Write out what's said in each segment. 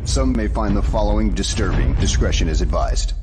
Some may find the following disturbing. Discretion is advised.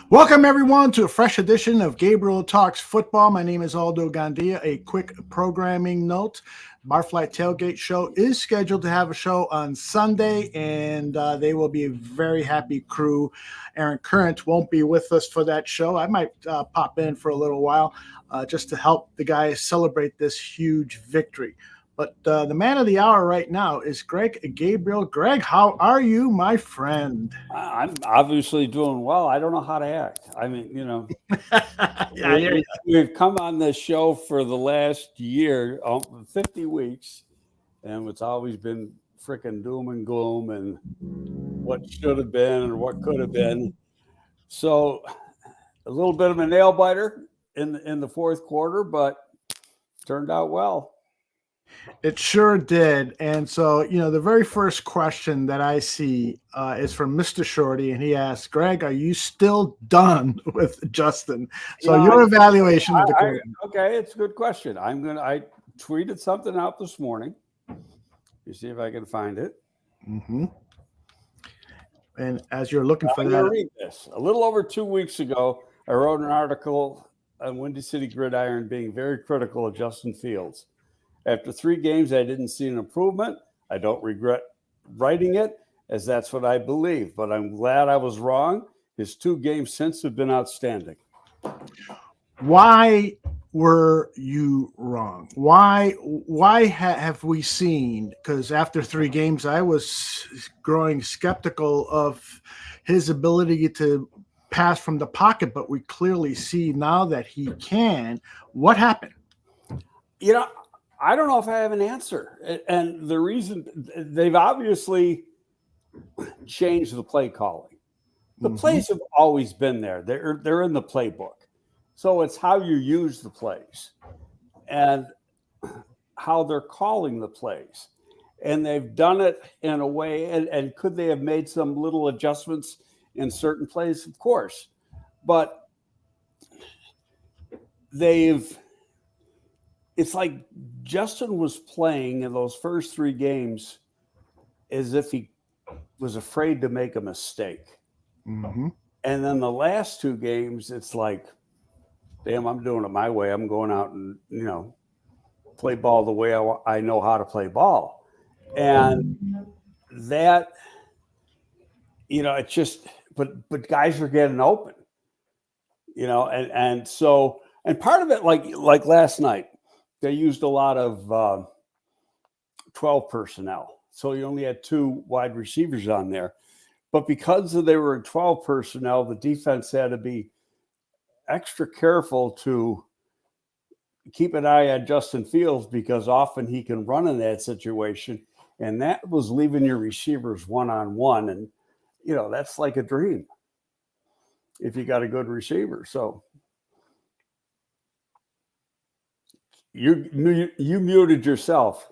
Welcome, everyone, to a fresh edition of Gabriel Talks Football. My name is Aldo Gandia. A quick programming note. Barfly Tailgate Show is scheduled to have a show on Sunday, and they will be a very happy crew. Aaron Current won't be with us for that show. I might pop in for a little while just to help the guys celebrate this huge victory. But the man of the hour right now is Greg Gabriel. Greg, how are you, my friend? I'm obviously doing well. I don't know how to act. I mean, Yeah, we've come on this show for the last year, 50 weeks, and it's always been freaking doom and gloom and what should have been and what could have been. So a little bit of a nail biter in the fourth quarter, but turned out well. It sure did. And so, the very first question that I see is from Mr. Shorty, and he asks, Greg, are you still done with Justin? So your evaluation of the quarter. Okay, it's a good question. I tweeted something out this morning. You see if I can find it. Mm-hmm. And as you're looking for that. Read this. A little over 2 weeks ago, I wrote an article on Windy City Gridiron being very critical of Justin Fields. After 3 games, I didn't see an improvement. I don't regret writing it, as that's what I believe. But I'm glad I was wrong. His 2 games since have been outstanding. Why were you wrong? Why have we seen? Because after 3 games, I was growing skeptical of his ability to pass from the pocket. But we clearly see now that he can. What happened? I don't know if I have an answer. And the reason they've obviously changed the play calling. The plays have always been there. They're in the playbook. So it's how you use the plays and how they're calling the plays. And they've done it in a way. And could they have made some little adjustments in certain plays? Of course. But it's like Justin was playing in those first 3 games as if he was afraid to make a mistake. Mm-hmm. And then the last 2 games, it's like, damn, I'm doing it my way. I'm going out and, play ball the way I know how to play ball. And that, it's just, but guys are getting open, and so, and part of it, like last night, they used a lot of 12 personnel. So you only had 2 wide receivers on there. But because they were in 12 personnel, the defense had to be extra careful to keep an eye on Justin Fields because often he can run in that situation. And that was leaving your receivers one-on-one. And, that's like a dream if you got a good receiver. So you muted yourself.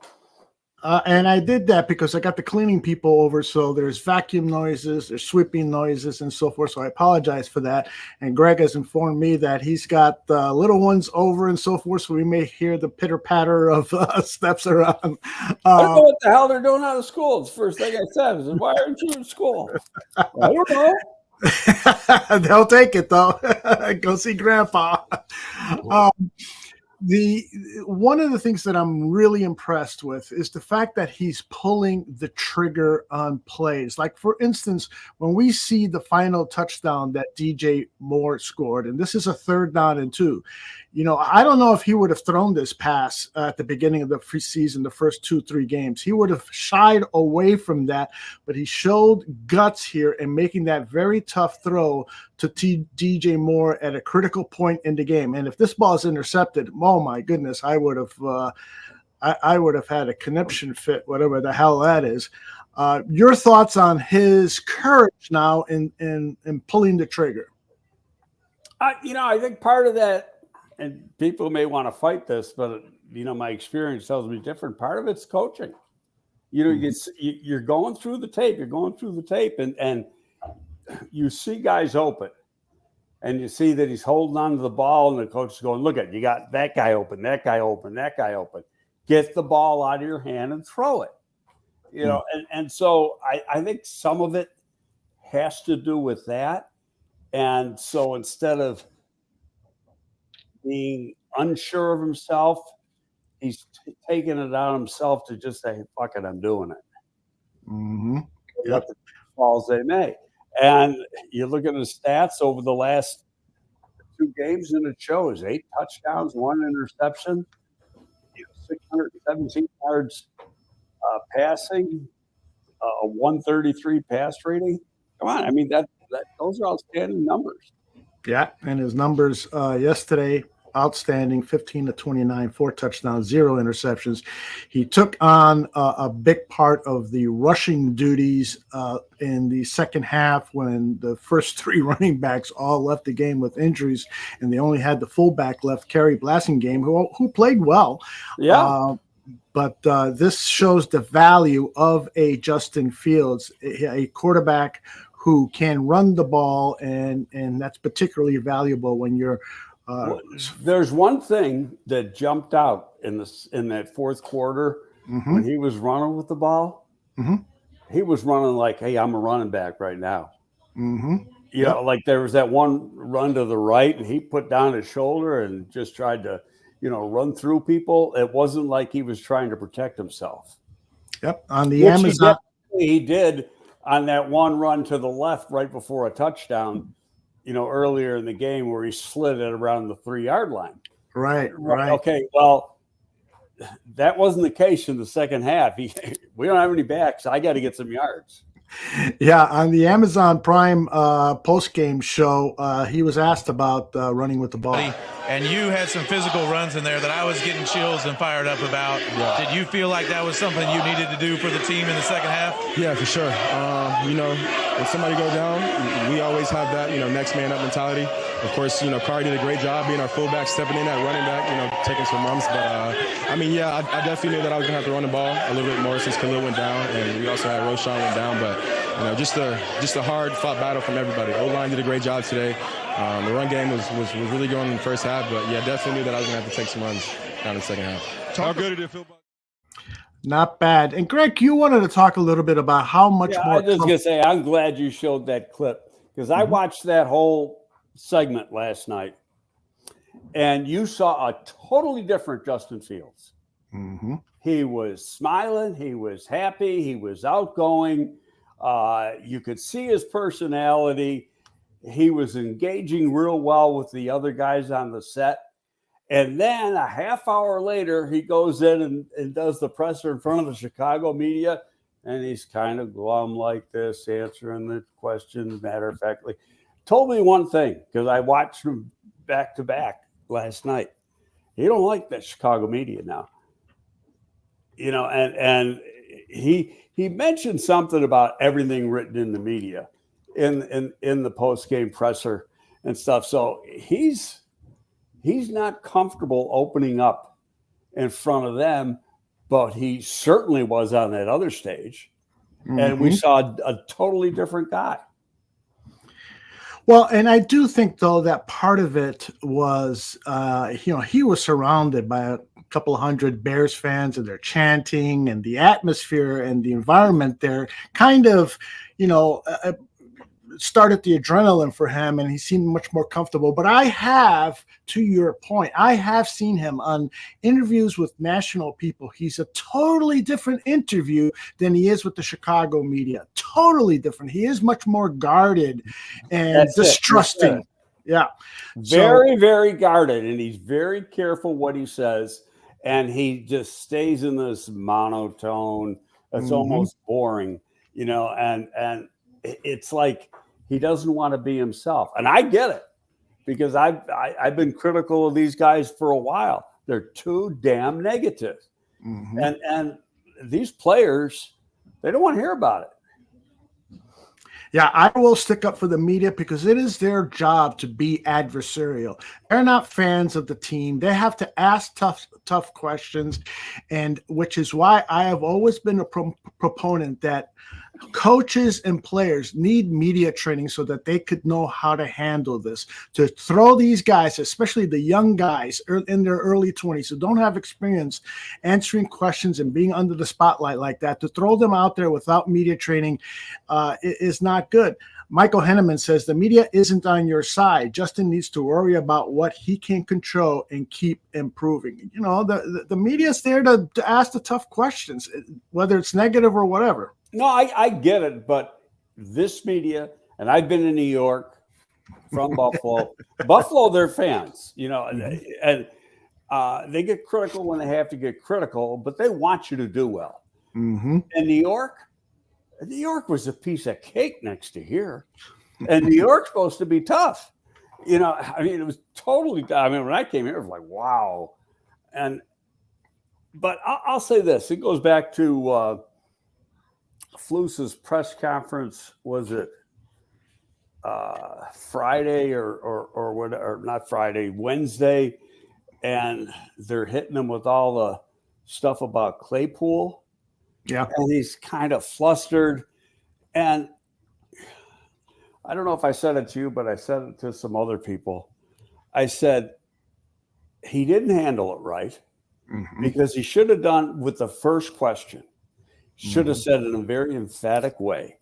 And I did that because I got the cleaning people over. So there's vacuum noises, there's sweeping noises and so forth. So I apologize for that. And Greg has informed me that he's got little ones over and so forth. So we may hear the pitter patter of steps around. I don't know what the hell they're doing out of school. It's the first thing I said. I said, why aren't you in school? I don't know. They'll take it though. Go see Grandpa. One of the things that I'm really impressed with is the fact that he's pulling the trigger on plays. Like, for instance, when we see the final touchdown that DJ Moore scored, and this is a 3rd down and 2, I don't know if he would have thrown this pass at the beginning of the preseason, the first 2-3 games. He would have shied away from that, but he showed guts here in making that very tough throw to DJ Moore at a critical point in the game. And if this ball is intercepted, oh my goodness, I would have I would have had a conniption fit, whatever the hell that is. Your thoughts on his courage now in pulling the trigger? I think part of that, and people may want to fight this, but my experience tells me different. Part of it's coaching. You're going through the tape. You're going through the tape, and you see guys open, and you see that he's holding on to the ball, and the coach is going, "Look at you got that guy open, that guy open, that guy open. Get the ball out of your hand and throw it." And so I think some of it has to do with that. And so instead of being unsure of himself, he's taking it on himself to just say, "Fuck it, I'm doing it." Mm-hmm. Let the falls they may. And you look at the stats over the last 2 games, and it shows 8 touchdowns, 1 interception, 617 yards passing, a 133 pass rating. Come on, I mean those are outstanding numbers. Yeah, and his numbers yesterday, outstanding, 15 to 29, 4 touchdowns, 0 interceptions. He took on a big part of the rushing duties in the second half when the first 3 running backs all left the game with injuries, and they only had the fullback left, Kerry Blasingame, who played well. Yeah. But this shows the value of a Justin Fields, a quarterback who can run the ball, and that's particularly valuable when you're. There's one thing that jumped out in that fourth quarter when he was running with the ball. Mm-hmm. He was running like, "Hey, I'm a running back right now." Mm-hmm. Like there was that one run to the right, and he put down his shoulder and just tried to, run through people. It wasn't like he was trying to protect himself. Yep. On the Amazon, he did on that one run to the left right before a touchdown, earlier in the game where he slid it around the 3-yard line. Right. Okay. Well, that wasn't the case in the second half. We don't have any backs. I got to get some yards. Yeah, on the Amazon Prime post-game show, he was asked about running with the ball. And you had some physical runs in there that I was getting chills and fired up about. Yeah. Did you feel like that was something you needed to do for the team in the second half? Yeah, for sure. When somebody go down, we always have that, next man up mentality. Of course, Kari did a great job being our fullback, stepping in at running back, taking some runs. But, I definitely knew that I was going to have to run the ball a little bit more since Khalil went down. And we also had Roshan went down. But, just a hard-fought battle from everybody. O-line did a great job today. The run game was really going in the first half. But, yeah, definitely knew that I was going to have to take some runs down in the second half. How good did it feel? Not bad. And, Greg, you wanted to talk a little bit about how much more. I was just going to say, I'm glad you showed that clip because I watched that whole segment last night, and you saw a totally different Justin Fields. Mm-hmm. He was smiling. He was happy. He was outgoing. You could see his personality. He was engaging real well with the other guys on the set. And then a half hour later, he goes in and does the presser in front of the Chicago media, and he's kind of glum like this, answering the questions matter-of-factly. Told me one thing, because I watched him back to back last night. He don't like that Chicago media now. And he mentioned something about everything written in the media in the post-game presser and stuff. So he's not comfortable opening up in front of them, but he certainly was on that other stage. Mm-hmm. And we saw a totally different guy. Well, and I do think, though, that part of it was, he was surrounded by a couple of hundred Bears fans, and they're chanting, and the atmosphere and the environment there kind of, started the adrenaline for him, and he seemed much more comfortable. But I have, to your point, I have seen him on interviews with national people. He's a totally different interview than he is with the Chicago media. Totally different. He is much more guarded and distrusting. Yeah. Very, very guarded, and he's very careful what he says, and he just stays in this monotone that's almost boring, and it's like he doesn't want to be himself. And I get it, because I've been critical of these guys for a while. They're too damn negative. Mm-hmm. And these players, they don't want to hear about it. Yeah, I will stick up for the media because it is their job to be adversarial. They're not fans of the team. They have to ask tough questions, and which is why I have always been a proponent that coaches and players need media training so that they could know how to handle this. To throw these guys, especially the young guys in their early 20s who don't have experience answering questions and being under the spotlight like that, to throw them out there without media training is not good. Michael Henneman says the media isn't on your side. Justin needs to worry about what he can control and keep improving. You know, the media is there to ask the tough questions, whether it's negative or whatever. No, I get it, but this media, and I've been in New York from Buffalo. Buffalo, they're fans, you know, and they get critical when they have to get critical, but they want you to do well. Mm-hmm. And New York was a piece of cake next to here. And New York's supposed to be tough. You know, I mean, it was totally, I mean, when I came here, it was like, wow. But I'll say this, it goes back to Flus's press conference. Was it Friday or whatever, or not Friday, Wednesday, and they're hitting him with all the stuff about Claypool. Yeah. And he's kind of flustered. And I don't know if I said it to you, but I said it to some other people. I said, he didn't handle it right because he should have done with the first question, should have said it in a very emphatic way.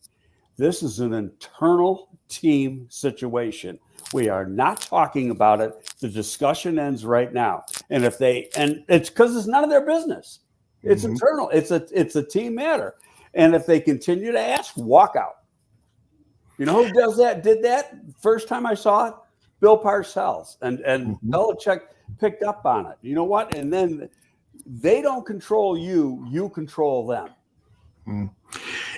This is an internal team situation. We are not talking about it. The discussion ends right now. And it's because it's none of their business. It's internal. It's a team matter. And if they continue to ask, walk out. You know who did that? First time I saw it, Bill Parcells. And Belichick picked up on it. You know what? And then they don't control you. You control them.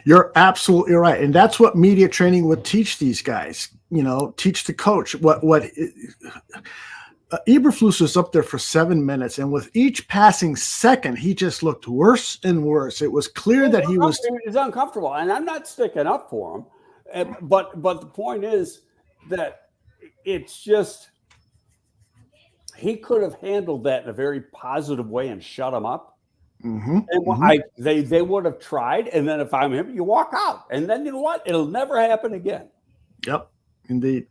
You're absolutely right. And that's what media training would teach these guys, you know, teach the coach Ebereflus was up there for 7 minutes, and with each passing second, he just looked worse and worse. It was clear that he was uncomfortable, and I'm not sticking up for him. But the point is that it's just he could have handled that in a very positive way and shut him up. And they would have tried, and then if I'm him, you walk out, and then you know what? It'll never happen again. Yep, indeed.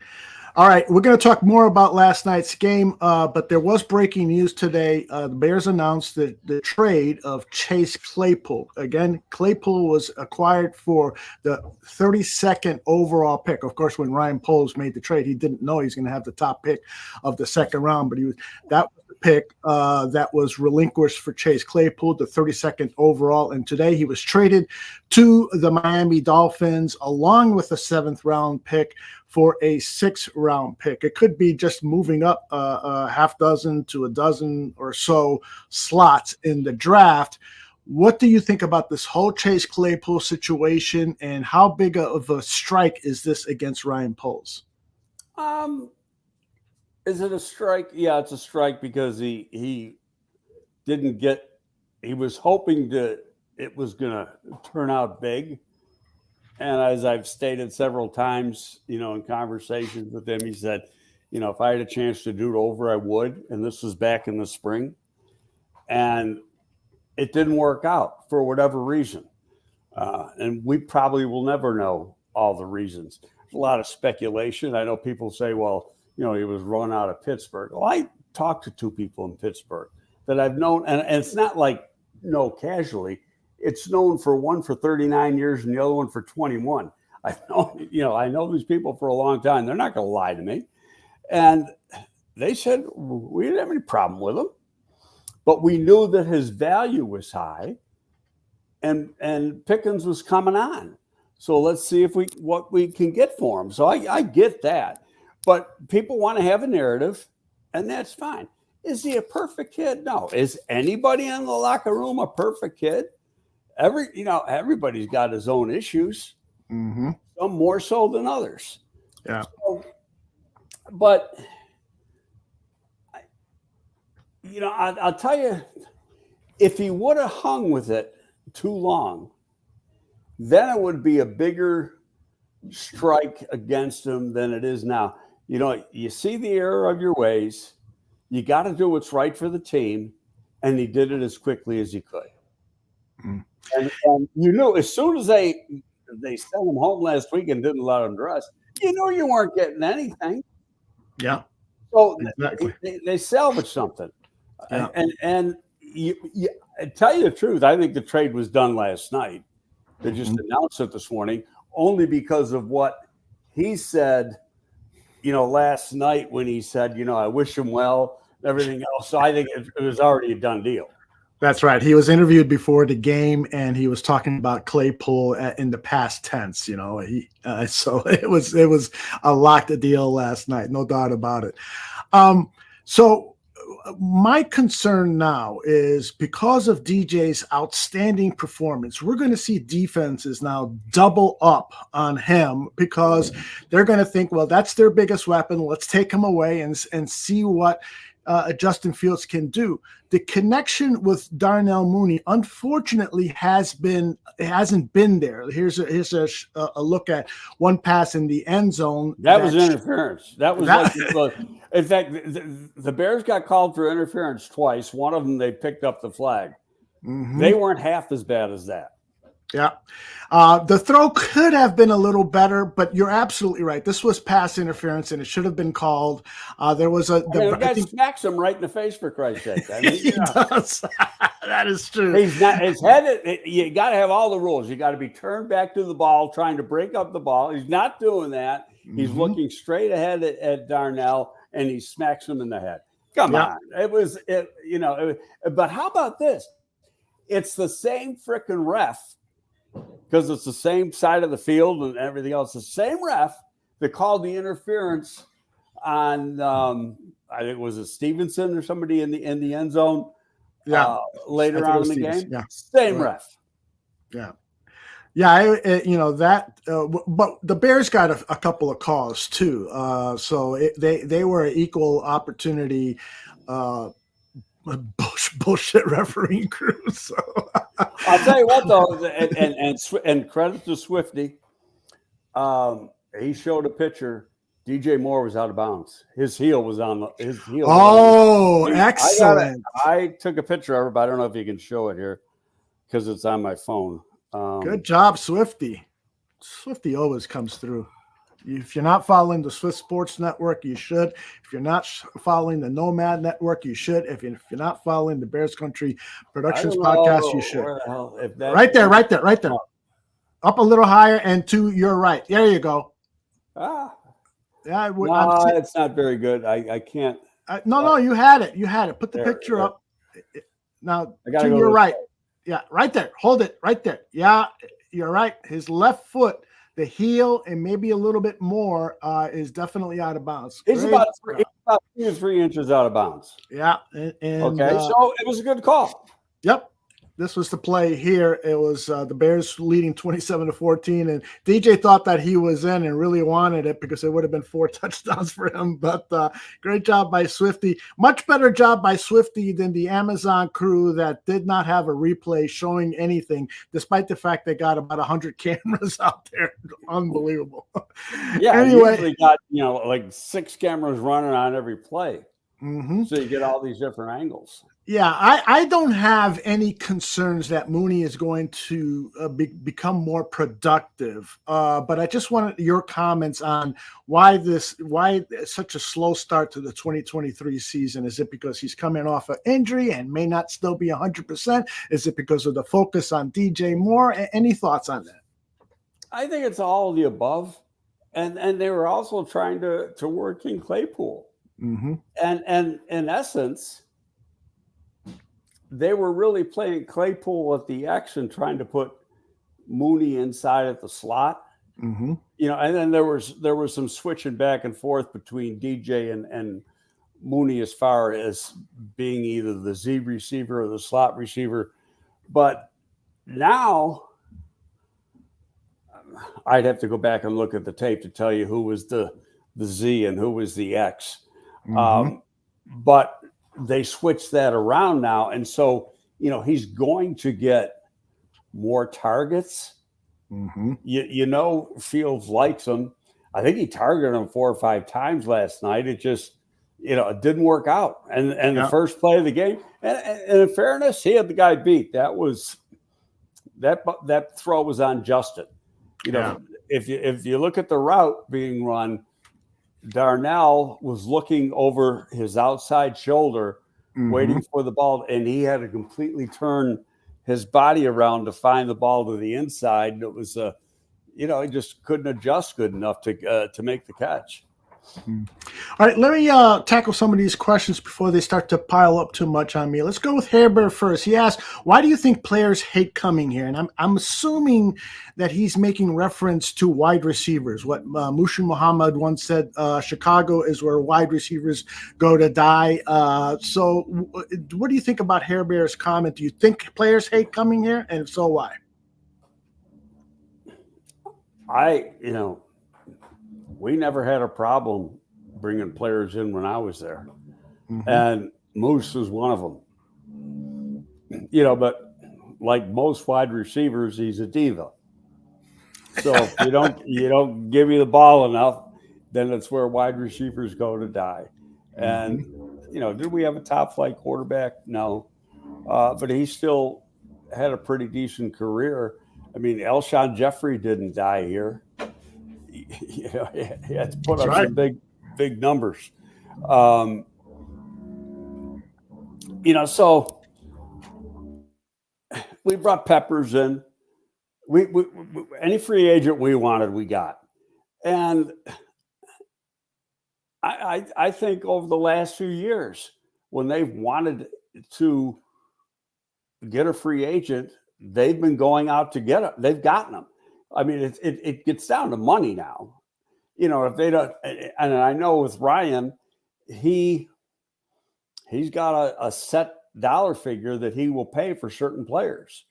All right, we're going to talk more about last night's game, but there was breaking news today. The Bears announced the trade of Chase Claypool. Again, Claypool was acquired for the 32nd overall pick. Of course, when Ryan Poles made the trade, he didn't know he was going to have the top pick of the second round, but that was the pick that was relinquished for Chase Claypool, the 32nd overall. And today he was traded to the Miami Dolphins along with a 7th round pick for a 6th round pick. It could be just moving up a half dozen to a dozen or so slots in the draft. What do you think about this whole Chase Claypool situation, and how big of a strike is this against Ryan Poles? Is it a strike? Yeah, it's a strike because he didn't get. He was hoping that it was going to turn out big. And as I've stated several times, you know, in conversations with him, he said, you know, if I had a chance to do it over, I would. And this was back in the spring. And it didn't work out for whatever reason. And we probably will never know all the reasons. There's a lot of speculation. I know people say, well, you know, he was run out of Pittsburgh. Well, I talked to 2 people in Pittsburgh that I've known, and it's not like casually. It's known for one for 39 years and the other one for 21. I know these people for a long time. They're not going to lie to me. And they said, we didn't have any problem with him, but we knew that his value was high and Pickens was coming on. So let's see what we can get for him. So I get that, but people want to have a narrative, and that's fine. Is he a perfect kid? No. Is anybody in the locker room a perfect kid? Everybody's got his own issues, some more so than others. Yeah. So, but, I'll tell you, if he would have hung with it too long, then it would be a bigger strike against him than it is now. You know, you see the error of your ways. You got to do what's right for the team, and he did it as quickly as he could. Mm. And you knew as soon as they sent him home last week and didn't let him dress, you knew you weren't getting anything. Yeah. So exactly. they salvaged something. Yeah. And you, tell you the truth, I think the trade was done last night. They just announced it this morning only because of what he said, you know, last night when he said, you know, I wish him well, everything else. So I think it was already a done deal. That's right. He was interviewed before the game, and he was talking about Claypool in the past tense. You know, so it was a locked deal last night, no doubt about it. So my concern now is because of DJ's outstanding performance, we're going to see defenses now double up on him because they're going to think, well, that's their biggest weapon. Let's take him away and see what Justin Fields can do. The connection with Darnell Mooney, unfortunately, hasn't been there. Here's a look at one pass in the end zone. That was interference. That was in fact, the Bears got called for interference twice. One of them, they picked up the flag. Mm-hmm. They weren't half as bad as that. Yeah. The throw could have been a little better, but you're absolutely right. This was pass interference, and it should have been called. There was the guy smacks him right in the face, for Christ's sake. I mean, he does. That is true. He's not. His head. You got to have all the rules. You got to be turned back to the ball, trying to break up the ball. He's not doing that. He's looking straight ahead at Darnell, and he smacks him in the head. Come on. But how about this? It's the same freaking ref. Because it's the same side of the field and everything else. The same ref that called the interference on, I think it was Stevenson or somebody in the end zone. Yeah, later on in the game. Yeah. Same ref. Yeah, yeah. But the Bears got a couple of calls too. So they were an equal opportunity. Bullshit refereeing crew. So I'll tell you what, though, and credit to Swifty. He showed a picture. DJ Moore was out of bounds. His heel was on his heel. Oh, excellent! I took a picture of it, but I don't know if you can show it here because it's on my phone. Good job, Swifty. Swifty always comes through. If you're not following the Swift Sports Network, you should. If you're not following the Nomad Network, you should. If you're not following the Bears Country Productions podcast, you should. Where the hell, right there. Up a little higher and to your right. There you go. Yeah, it's not very good. I can't. No, you had it. You had it. Put the picture up. Now, to your right. Yeah, right there. Hold it right there. Yeah, you're right. His left foot. The heel and maybe a little bit more is definitely out of bounds. It's about 2 to 3 inches out of bounds. Yeah. So it was a good call. Yep. This was the play here. It was the Bears leading 27-14, and DJ thought that he was in and really wanted it because it would have been 4 touchdowns for him. But great job by Swifty. Much better job by Swifty than the Amazon crew that did not have a replay showing anything, despite the fact they got about 100 cameras out there. Unbelievable. Yeah. Anyway, they got like 6 cameras running on every play. Mm-hmm. So you get all these different angles. Yeah, I don't have any concerns that Mooney is going to become more productive, but I just wanted your comments on why such a slow start to the 2023 season. Is it because he's coming off an injury and may not still be 100%? Is it because of the focus on DJ Moore? Any thoughts on that? I think it's all of the above, and they were also trying to work in Claypool, and in essence. They were really playing Claypool at the X and trying to put Mooney inside at the slot. And then there was some switching back and forth between DJ and Mooney as far as being either the Z receiver or the slot receiver. But now I'd have to go back and look at the tape to tell you who was the Z and who was the X. But they switched that around now. And so he's going to get more targets. Fields likes him. I think he targeted him 4 or 5 times last night. It just, it didn't work out. And the first play of the game, and in fairness, he had the guy beat. That throw was on Justin. If you look at the route being run, Darnell was looking over his outside shoulder, waiting for the ball, and he had to completely turn his body around to find the ball to the inside. And it was he just couldn't adjust good enough to make the catch. All right, let me tackle some of these questions before they start to pile up too much on me. Let's go with Herbert first. He asked, why do you think players hate coming here? And I'm assuming that he's making reference to wide receivers. What Mushin Muhammad once said, Chicago is where wide receivers go to die. So what do you think about Herbert's comment? Do you think players hate coming here? And if so, why? We never had a problem bringing players in when I was there. And Moose was one of them. But like most wide receivers, he's a diva. So if you don't give me the ball enough, then it's where wide receivers go to die. And, did we have a top flight quarterback? No. But he still had a pretty decent career. I mean, Alshon Jeffrey didn't die here. He had to put up some big numbers. So we brought Peppers in. We any free agent we wanted, we got. And I think over the last few years, when they've wanted to get a free agent, they've been going out to get it. They've gotten them. I mean, it gets down to money now. If they don't, and I know with Ryan, he's got a set dollar figure that he will pay for certain players.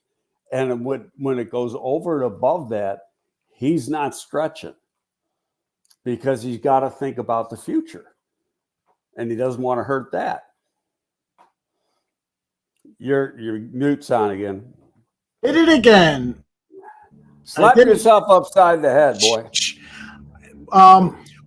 And when it goes over and above that, he's not stretching because he's got to think about the future. And he doesn't want to hurt that. Your mute's on again. Hit it again. Slap yourself upside the head, boy.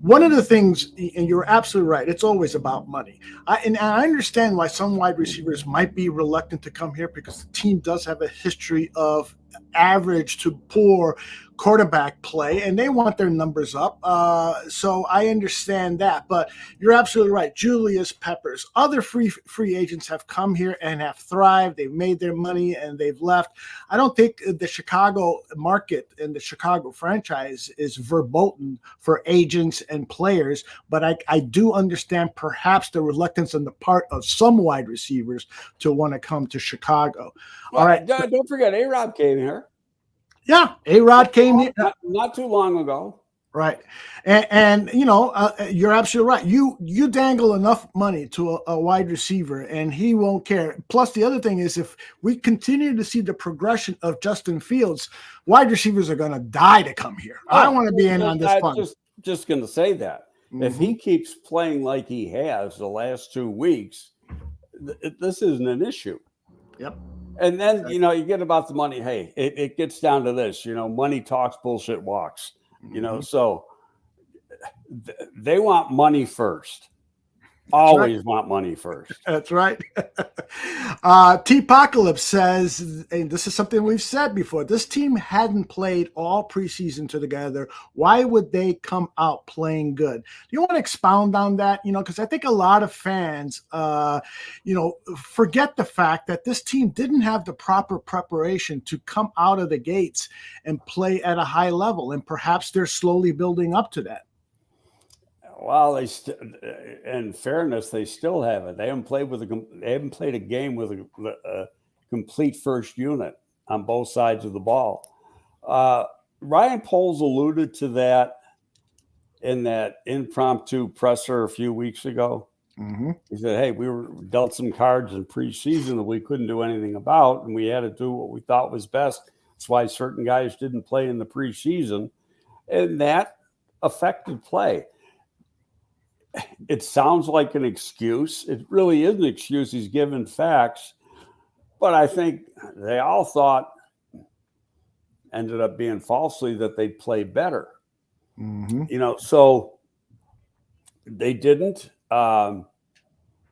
One of the things, and you're absolutely right, it's always about money. And I understand why some wide receivers might be reluctant to come here because the team does have a history of average to poor quarterback play, and they want their numbers up. So I understand that. But you're absolutely right. Julius Peppers, other free agents have come here and have thrived. They've made their money and they've left. I don't think the Chicago market and the Chicago franchise is verboten for agents and players, but I do understand perhaps the reluctance on the part of some wide receivers to want to come to Chicago. Well, all right. Don't forget, A-Rod came here. Yeah, A-Rod came here. Not too long ago. Right. And you're absolutely right. You dangle enough money to a wide receiver and he won't care. Plus, the other thing is if we continue to see the progression of Justin Fields, wide receivers are going to die to come here. I don't want to be in on this fun. Just going to say that. If he keeps playing like he has the last 2 weeks, this isn't an issue. Yep. And then, you get about the money. Hey, it gets down to this, money talks, bullshit walks, so they want money first. Always want money first. That's right. T-Pocalypse says, and this is something we've said before, this team hadn't played all preseason together. Why would they come out playing good? Do you want to expound on that? Because I think a lot of fans, forget the fact that this team didn't have the proper preparation to come out of the gates and play at a high level. And perhaps they're slowly building up to that. Well, in fairness, they still haven't. They haven't played a game with a complete first unit on both sides of the ball. Ryan Poles alluded to that in that impromptu presser a few weeks ago. He said, "Hey, we were dealt some cards in preseason that we couldn't do anything about, and we had to do what we thought was best. That's why certain guys didn't play in the preseason, and that affected play." It sounds like an excuse. It really is an excuse. He's given facts. But I think they all thought, ended up being falsely, that they'd play better. So they didn't. But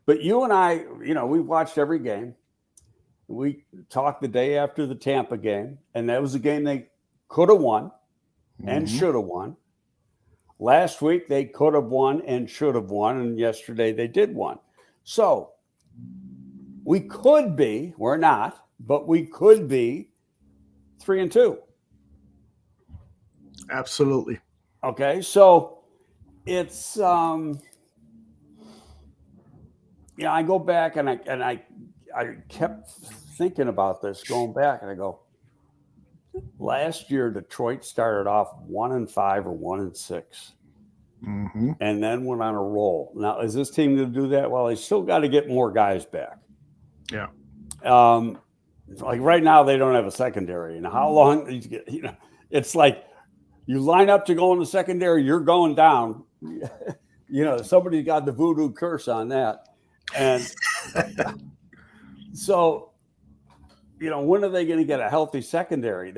you and I, we watched every game. We talked the day after the Tampa game, and that was a game they could have won and should have won. Last week, they could have won and should have won, and yesterday they did won. So we could be, we're not, but we could be 3-2. Absolutely. Okay, so it's I go back and I kept thinking about this, going back, and I go, last year Detroit started off 1-5 or 1-6, and then went on a roll. Now, is this team going to do that? Well, they still got to get more guys back. Yeah. Like right now, they don't have a secondary, and how long? It's like you line up to go in the secondary, you're going down. Somebody got the voodoo curse on that, and so. When are they going to get a healthy secondary?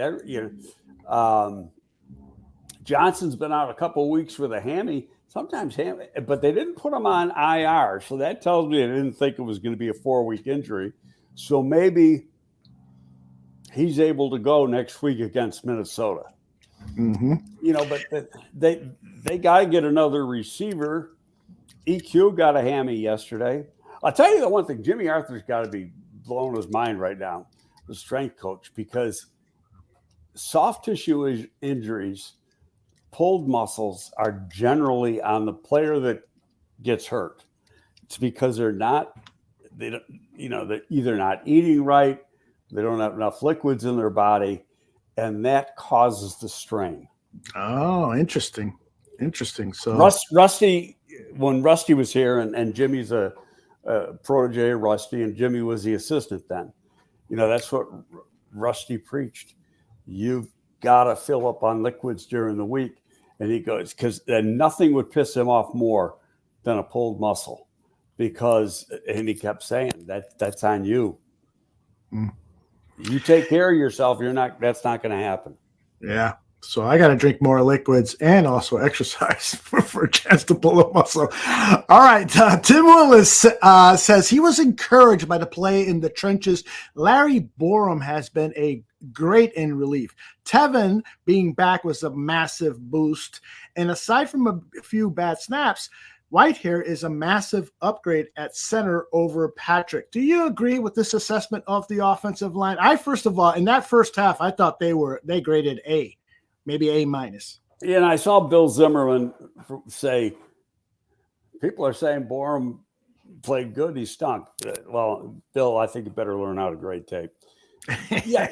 Johnson's been out a couple of weeks with a hammy, but they didn't put him on IR. So that tells me they didn't think it was going to be a 4-week injury. So maybe he's able to go next week against Minnesota. But they got to get another receiver. EQ got a hammy yesterday. I'll tell you the one thing, Jimmy Arthur's got to be blowing his mind right now, the strength coach, because soft tissue injuries, pulled muscles, are generally on the player that gets hurt. It's because they're either not eating right, they don't have enough liquids in their body, and that causes the strain. Oh, interesting. So Rusty, when Rusty was here, and Jimmy's a protege of Rusty, and Jimmy was the assistant then. That's what Rusty preached. You've got to fill up on liquids during the week. And he goes, because nothing would piss him off more than a pulled muscle, and he kept saying that's on you. You take care of yourself. That's not going to happen. Yeah. So I got to drink more liquids and also exercise for a chance to pull a muscle. All right. Tim Willis says he was encouraged by the play in the trenches. Larry Borum has been a great in relief. Tevin being back was a massive boost. And aside from a few bad snaps, Whitehair is a massive upgrade at center over Patrick. Do you agree with this assessment of the offensive line? First of all, in that first half, I thought they graded A. Maybe A-. And I saw Bill Zimmerman say, people are saying Borum played good. He stunk. Well, Bill, I think you better learn how to grade tape. Yeah,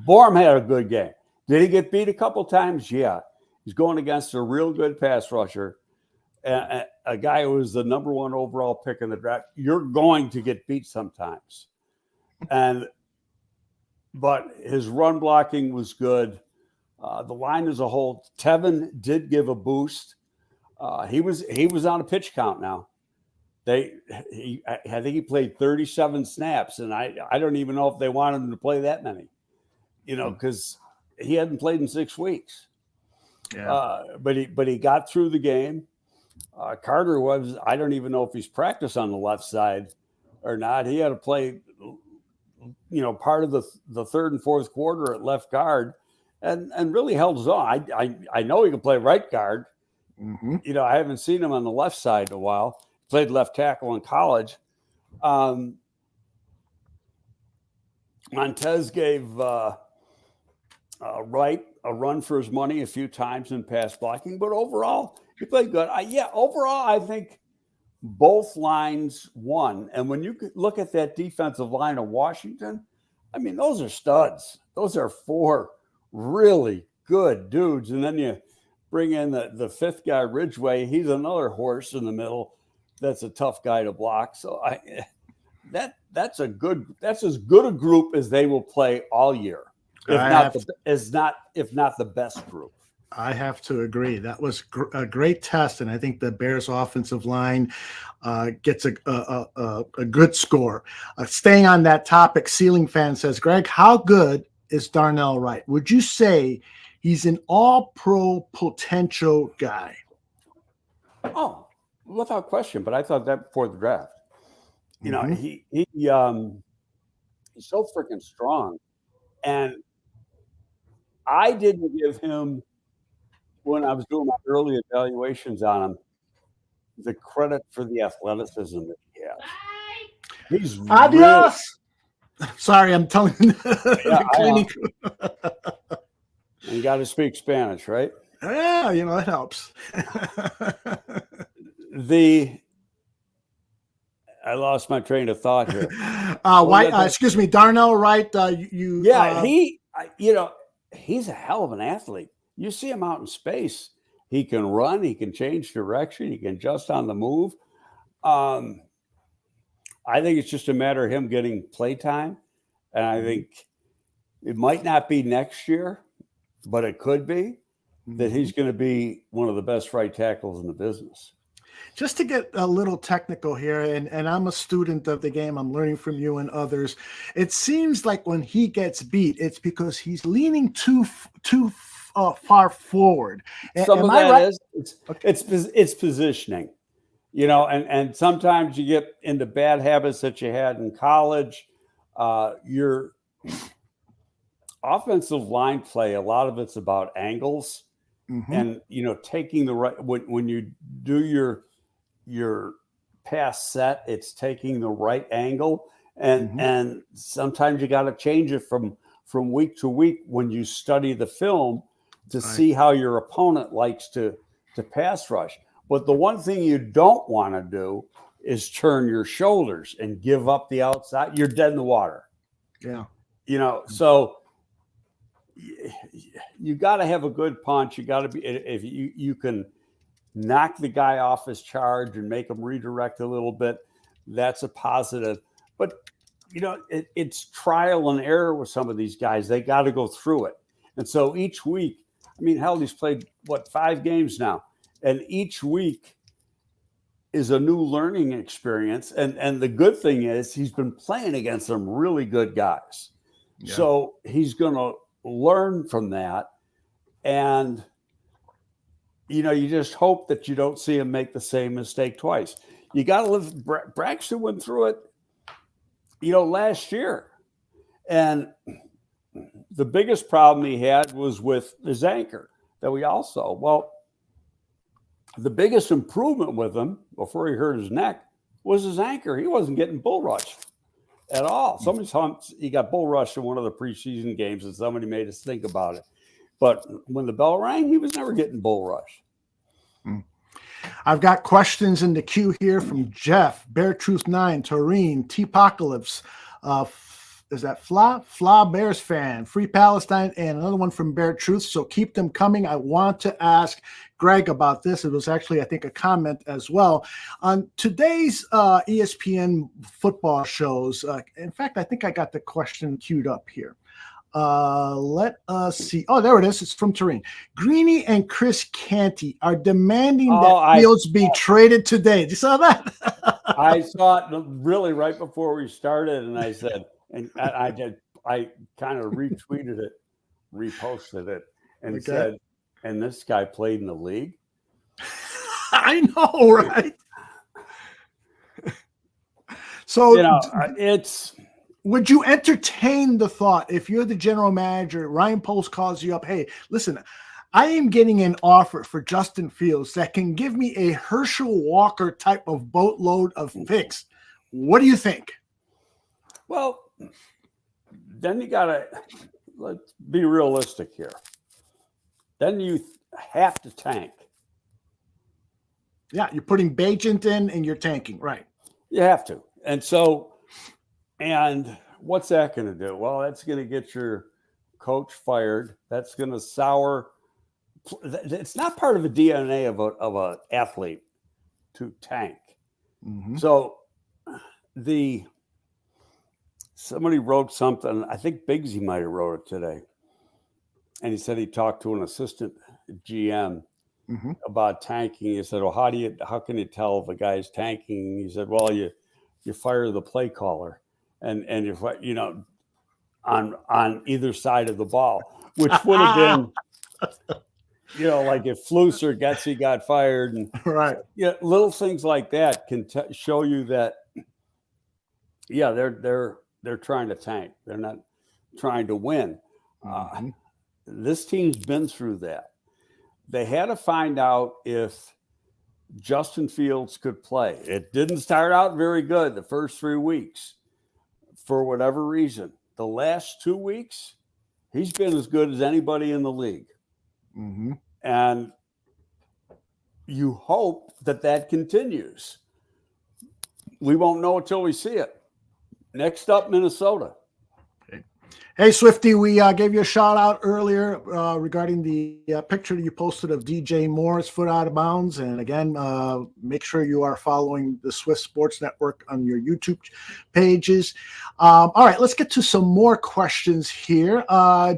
Borum had a good game. Did he get beat a couple times? Yeah. He's going against a real good pass rusher, a guy who was the number 1 overall pick in the draft. You're going to get beat sometimes. But his run blocking was good. The line as a whole, Tevin did give a boost. He was on a pitch count now. I think he played 37 snaps, and I don't even know if they wanted him to play that many, because he hadn't played in 6 weeks. Yeah. But he got through the game. Carter I don't even know if he's practiced on the left side or not. He had to play, part of the third and fourth quarter at left guard. And really held his own. I know he can play right guard. I haven't seen him on the left side in a while. Played left tackle in college. Montez gave Wright a run for his money a few times in pass blocking, but overall he played good. Overall I think both lines won. And when you look at that defensive line of Washington, those are studs. Those are 4 really good dudes. And then you bring in the 5th guy, Ridgeway. He's another horse in the middle. That's a tough guy to block. So that's as good a group as they will play all year. If not the best group. I have to agree. That was a great test, and I think the Bears' offensive line gets a good score. Staying on that topic, Ceiling Fan says, Greg, how good is Darnell Wright? Would you say he's an all-pro potential guy? Oh, without question. But I thought that before the draft. You know, he's so freaking strong, and I didn't give him, when I was doing my early evaluations on him, the credit for the athleticism that he has. He's Adios. Sorry, I'm telling the cleaning crew. You got to speak Spanish, right? Yeah, you know, it helps. I lost my train of thought here. Excuse me, Darnell Wright. He's a hell of an athlete. You see him out in space. He can run. He can change direction. He can adjust on the move. I think it's just a matter of him getting play time. And I think it might not be next year, but it could be that he's going to be one of the best right tackles in the business. Just to get a little technical here, and I'm a student of the game, I'm learning from you and others. It seems like when he gets beat, it's because he's leaning too far forward. Some of that it's positioning, you know, and sometimes you get into bad habits that you had in college. Your offensive line play, a lot of it's about angles, and you know, taking the right when you do your pass set, it's taking the right angle, and sometimes you got to change it from week to week when you study the film to see how your opponent likes to pass rush. But the one thing you don't want to do is turn your shoulders and give up the outside. You're dead in the water. Yeah. You know, so you got to have a good punch. You got to be, if you can knock the guy off his charge and make him redirect a little bit, that's a positive. But, you know, it's trial and error with some of these guys. They got to go through it. And so each week, I mean, hell, he's played, 5 games now? And each week is a new learning experience. And the good thing is he's been playing against some really good guys. Yeah. So he's going to learn from that. And, you know, you just hope that you don't see him make the same mistake twice. You got to live. Braxton went through it, you know, last year. And the biggest problem he had was with his anchor that we all saw. Well, the biggest improvement with him before he hurt his neck was his anchor. He wasn't getting bull rushed at all. Somebody told him he got bull rushed in one of the preseason games, and somebody made us think about it. But when the bell rang, he was never getting bull rushed. I've got questions in the queue here from Jeff, Bear Truth 9, Taurine, T-Pocalypse, is that Fla Bears fan, Free Palestine, and another one from Bear Truth. So keep them coming. I want to ask Greg about this. It was actually, I think, a comment as well. On today's ESPN football shows, in fact, I think I got the question queued up here. Let us see. Oh, there it is. It's from Turin. Greeny and Chris Canty are demanding that Fields be traded today. Did you saw that? I saw it really right before we started, and I said, and I kind of retweeted it, reposted it, and said, and this guy played in the league? I know, right? So, you know, it's... Would you entertain the thought, if you're the general manager, Ryan Poles calls you up, hey, listen, I am getting an offer for Justin Fields that can give me a Herschel Walker type of boatload of picks. What do you think? Well, then you got to, let's be realistic here. Then you have to tank. Yeah, you're putting Bajent in and you're tanking, right? You have to. And so, and what's that going to do? Well, that's going to get your coach fired. That's going to sour. It's not part of the DNA of an athlete to tank. Mm-hmm. So somebody wrote something. I think Bigsy might have wrote it today. And he said he talked to an assistant GM about tanking. He said, well, how can you tell if a guy's tanking? He said, well, you fire the play caller and if, on either side of the ball, which would have been, like if Flus or Getsy got fired and right. Yeah. Little things like that can show you that, they're trying to tank. They're not trying to win. This team's been through that. They had to find out if Justin Fields could play. It didn't start out very good the first 3 weeks for whatever reason. The last 2 weeks, he's been as good as anybody in the league. And you hope that continues. We won't know until we see it. Next up, Minnesota. Hey, Swifty, we gave you a shout out earlier regarding the picture that you posted of DJ Moore's foot out of bounds. And again, make sure you are following the Swift Sports Network on your YouTube pages. All right, let's get to some more questions here.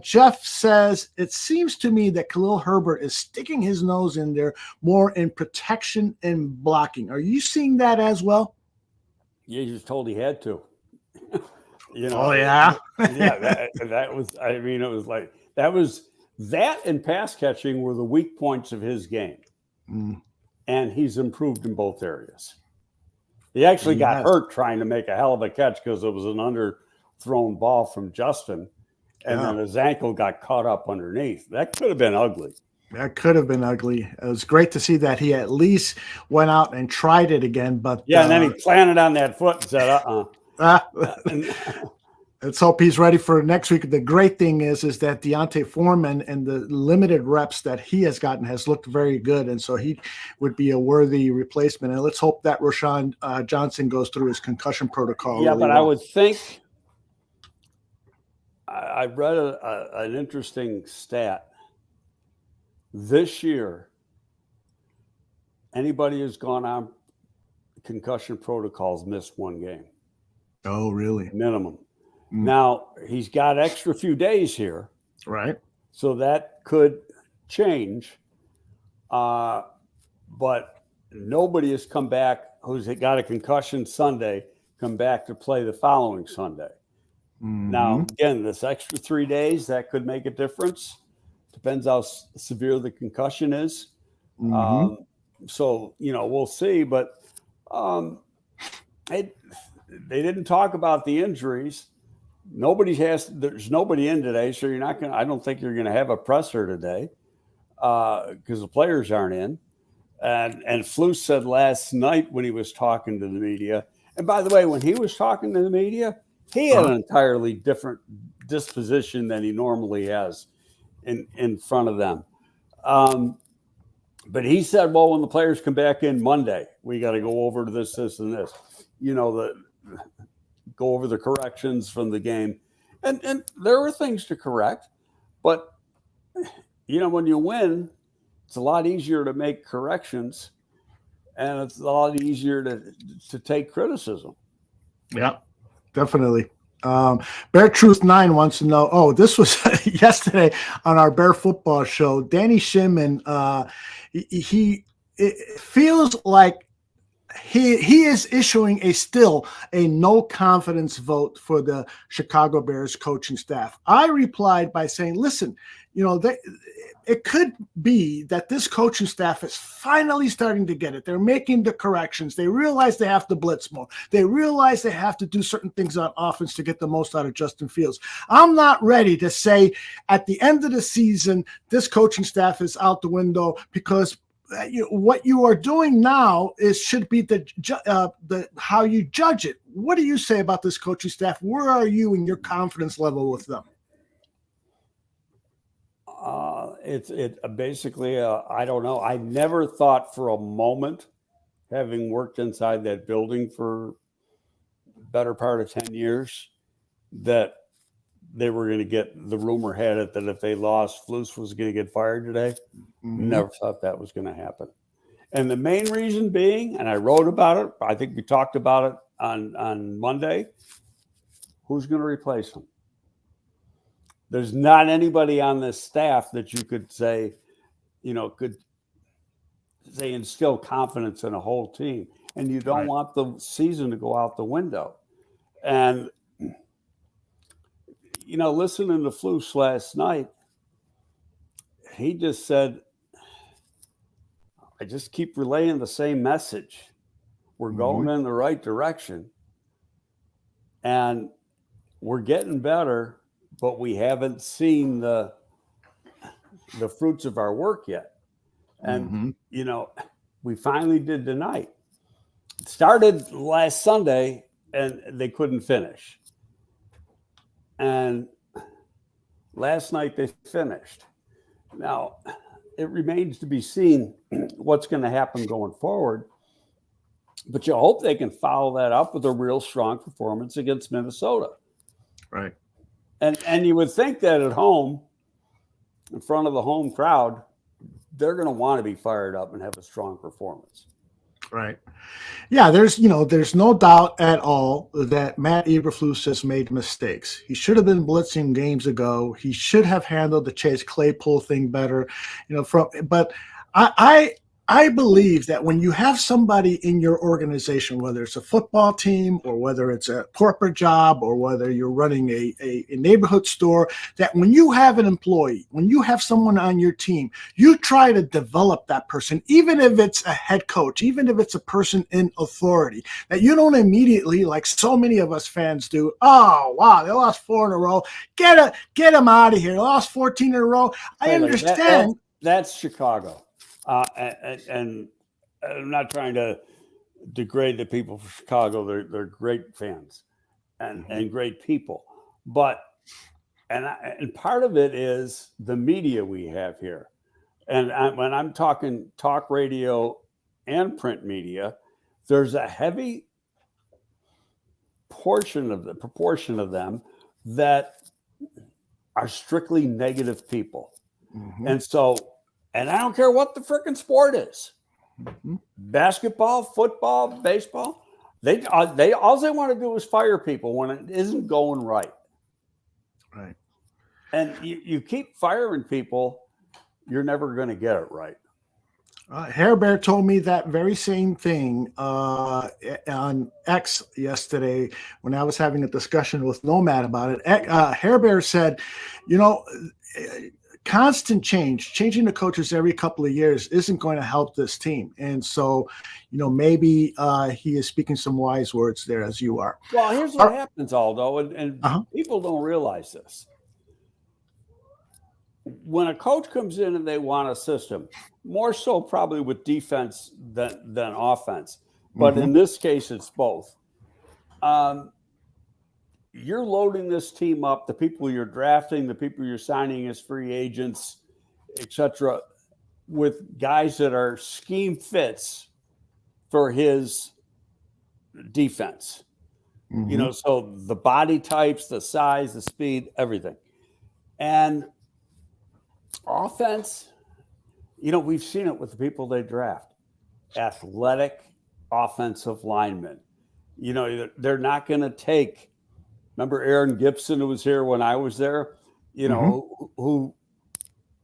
Jeff says, it seems to me that Khalil Herbert is sticking his nose in there more in protection and blocking. Are you seeing that as well? Yeah, he was told he had to. Oh yeah. that was, it was like, that and pass catching were the weak points of his game. And he's improved in both areas. He actually got hurt trying to make a hell of a catch because it was an underthrown ball from Justin. And then his ankle got caught up underneath. That could have been ugly. That could have been ugly. It was great to see that he at least went out and tried it again. But and then he planted on that foot and said, let's hope he's ready for next week. The great thing is that Deontay Foreman and the limited reps that he has gotten has looked very good. And so he would be a worthy replacement. And let's hope that Rashawn Johnson goes through his concussion protocol. Yeah, really but well. I would think I read an interesting stat. This year, anybody who's gone on concussion protocols missed one game. Oh, really? Minimum. Now, he's got extra few days here. Right. So that could change. But nobody has come back who's got a concussion Sunday, come back to play the following Sunday. Now, again, this extra 3 days, that could make a difference. Depends how severe the concussion is. So, we'll see. But they didn't talk about the injuries. There's nobody in today, so I don't think you're going to have a presser today because the players aren't in. And Flus said last night when he was talking to the media, and by the way, when he was talking to the media, he had an entirely different disposition than he normally has in front of them. But he said, well, when the players come back in Monday, we got to go over to this, and this, go over the corrections from the game. And there were things to correct, but when you win, it's a lot easier to make corrections and it's a lot easier to take criticism. Yeah, definitely. Bear Truth 9 wants to know, this was yesterday on our Bear Football show. Danny Shimon, it feels like he is issuing still a no confidence vote for the Chicago Bears coaching staff. I replied by saying, listen, it could be that this coaching staff is finally starting to get it. They're making the corrections. They realize they have to blitz more. They realize they have to do certain things on offense to get the most out of Justin Fields. I'm not ready to say at the end of the season, this coaching staff is out the window because what you are doing now should be the how you judge it. What do you say about this coaching staff? Where are you in your confidence level with them? It's basically I don't know. I never thought for a moment, having worked inside that building for the better part of 10 years, that they were going to get, the rumor had it that if they lost, Flus was going to get fired today. Never thought that was going to happen. And the main reason being, and I wrote about it, I think we talked about it on Monday, who's going to replace him? There's not anybody on this staff that you could say could they instill confidence in a whole team, and you don't want the season to go out the window. And listening to Flus last night, he just said, I just keep relaying the same message. We're going in the right direction, and we're getting better, but we haven't seen the fruits of our work yet. And, we finally did tonight. It started last Sunday, and they couldn't finish. And last night they finished. Now, it remains to be seen what's going to happen going forward. But you hope they can follow that up with a real strong performance against Minnesota. Right. And you would think that at home, in front of the home crowd, they're going to want to be fired up and have a strong performance. Right. Yeah, there's no doubt at all that Matt Ebereflus has made mistakes. He should have been blitzing games ago. He should have handled the Chase Claypool thing better. But I believe that when you have somebody in your organization, whether it's a football team or whether it's a corporate job or whether you're running a neighborhood store, that when you have an employee, when you have someone on your team, you try to develop that person, even if it's a head coach, even if it's a person in authority, that you don't immediately, like so many of us fans do, oh, wow, they lost 4 in a row. Get them out of here. They lost 14 in a row. I understand. That's Chicago. And I'm not trying to degrade the people from Chicago. They're great fans and great people. But and part of it is the media we have here. And when I'm talking talk radio and print media, there's a heavy proportion of them that are strictly negative people. And I don't care what the frickin' sport is. Basketball, football, baseball. They all they want to do is fire people when it isn't going right. Right. And you keep firing people, you're never going to get it right. Hair Bear told me that very same thing on X yesterday when I was having a discussion with Nomad about it. Hair Bear said, constant changing the coaches every couple of years isn't going to help this team. And so, maybe he is speaking some wise words there as you are. Well, here's what happens, Aldo, and people don't realize this. When a coach comes in and they want a system, more so probably with defense than offense, but in this case, it's both. You're loading this team up, the people you're drafting, the people you're signing as free agents, etc., with guys that are scheme fits for his defense. So the body types, the size, the speed, everything. And offense, we've seen it with the people they draft. Athletic offensive linemen. They're not going to take. Remember Aaron Gibson, who was here when I was there, who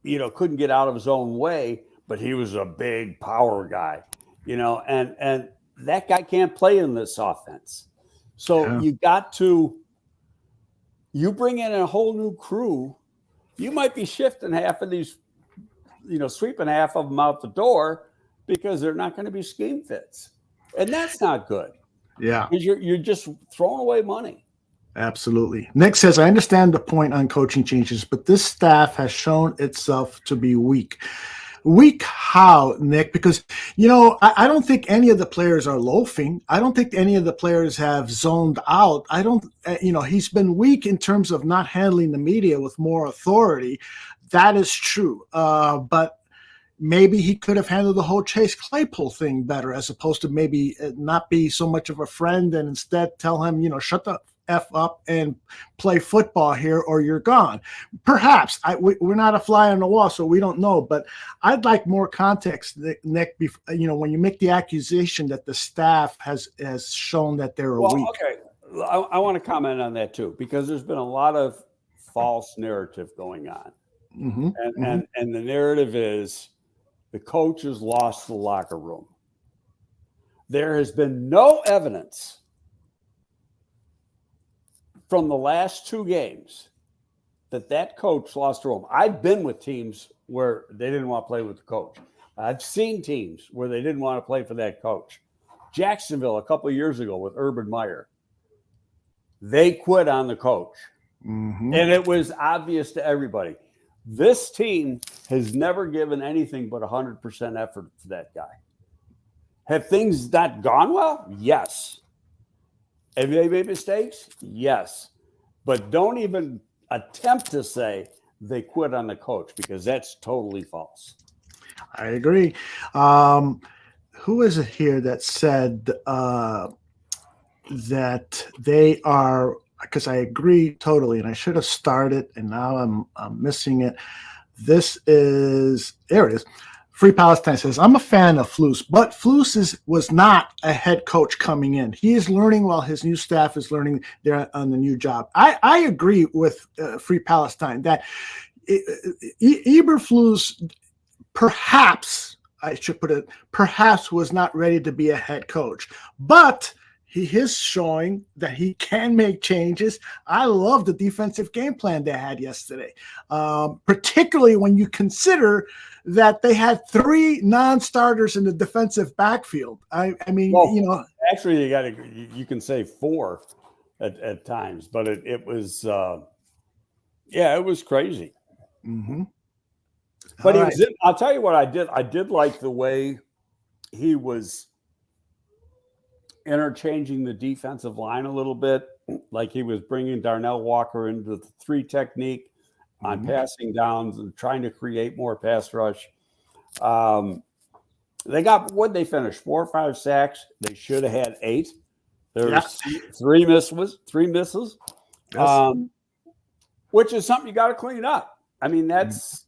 couldn't get out of his own way, but he was a big power guy, and that guy can't play in this offense. So you bring in a whole new crew. You might be shifting half of these, sweeping half of them out the door because they're not going to be scheme fits. And that's not good. Yeah. Because you're just throwing away money. Absolutely. Nick says, I understand the point on coaching changes, but this staff has shown itself to be weak. Weak how, Nick? Because, I don't think any of the players are loafing. I don't think any of the players have zoned out. I don't, he's been weak in terms of not handling the media with more authority. That is true. But maybe he could have handled the whole Chase Claypool thing better, as opposed to maybe not be so much of a friend and instead tell him, shut the F up and play football here or you're gone. Perhaps. We're not a fly on the wall, so we don't know. But I'd like more context, Nick, when you make the accusation that the staff has shown that they're weak. Okay. I want to comment on that too, because there's been a lot of false narrative going on. And the narrative is the coach has lost the locker room. There has been no evidence from the last 2 games that coach lost the room. I've been with teams where they didn't want to play with the coach. I've seen teams where they didn't want to play for that coach. Jacksonville a couple of years ago with Urban Meyer, they quit on the coach. Mm-hmm. And it was obvious to everybody. This team has never given anything but 100% effort for that guy. Have things not gone well? Yes. Have they made mistakes? Yes. But don't even attempt to say they quit on the coach, because that's totally false. I agree. Who is it here that said that they are, because I agree totally, and I should have started, and now I'm missing it. There it is. Free Palestine says, I'm a fan of Flus, but Flus was not a head coach coming in. He is learning while his new staff is learning there on the new job. I agree with Free Palestine that Ebereflus perhaps, I should put it, perhaps was not ready to be a head coach, but he is showing that he can make changes. I love the defensive game plan they had yesterday, particularly when you consider that they had 3 non-starters in the defensive backfield. I mean, actually, you can say 4 at times, but it was, it was crazy. Mm-hmm. But I'll tell you what I did. I did like the way he was interchanging the defensive line a little bit, like he was bringing Darnell Walker into the 3 technique on passing downs and trying to create more pass rush. They finished 4 or 5 sacks. They should have had 8. There was 3 misses, Yes. which is something you got to clean up. I mean, that's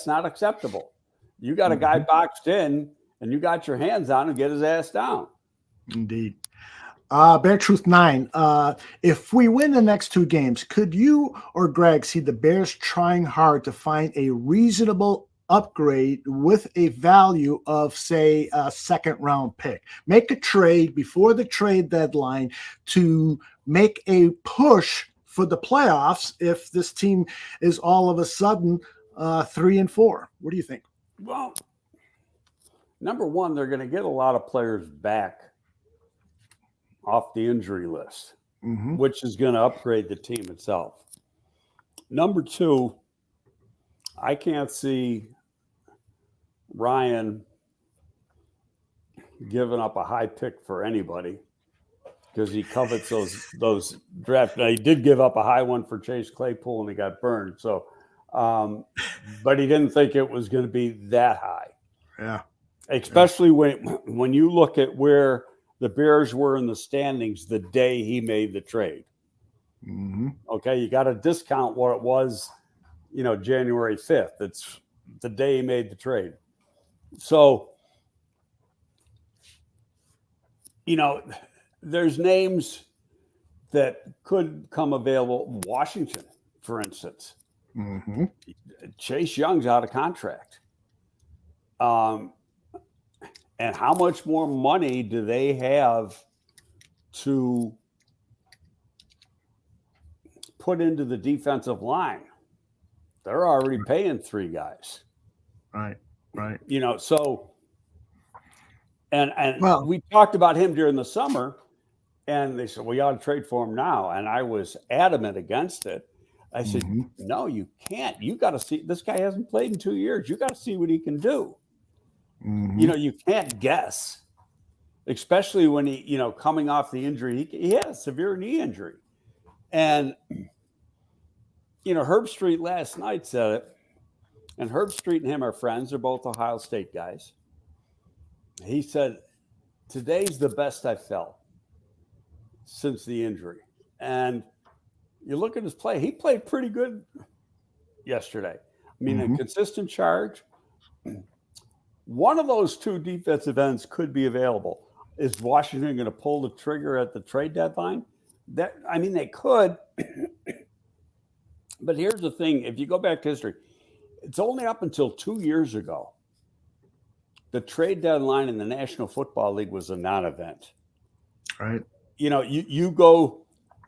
not acceptable. You got a guy boxed in, and you got your hands on him, get his ass down. Indeed. Bear Truth 9. If we win the next 2 games, could you or Greg see the Bears trying hard to find a reasonable upgrade with a value of, say, a 2nd-round pick? Make a trade before the trade deadline to make a push for the playoffs if this team is all of a sudden 3-4. What do you think? Well, number one, they're going to get a lot of players back off the injury list, which is going to upgrade the team itself. Number 2, I can't see Ryan giving up a high pick for anybody because he covets those draft. Now, he did give up a high one for Chase Claypool, and he got burned. So, but he didn't think it was going to be that high. Yeah, especially when you look at where the Bears were in the standings the day he made the trade. Okay, you got to discount what it was, January 5th. It's the day he made the trade. So, there's names that could come available. Washington, for instance. Chase Young's out of contract. And how much more money do they have to put into the defensive line? They're already paying 3 guys. Right. So, and we talked about him during the summer, and they said, well, you ought to trade for him now. And I was adamant against it. I said, no, you can't. You got to see, this guy hasn't played in 2 years. You got to see what he can do. You can't guess, especially when he, coming off the injury, he had a severe knee injury. And, Herb Street last night said it, and Herb Street and him are friends. They're both Ohio State guys. He said, today's the best I felt since the injury. And you look at his play, he played pretty good yesterday. I mean, a consistent charge. One of those 2 defensive ends could be available. Is Washington going to pull the trigger at the trade deadline? They could. But here's the thing. If you go back to history, it's only up until 2 years ago the trade deadline in the National Football League was a non-event. Right. You go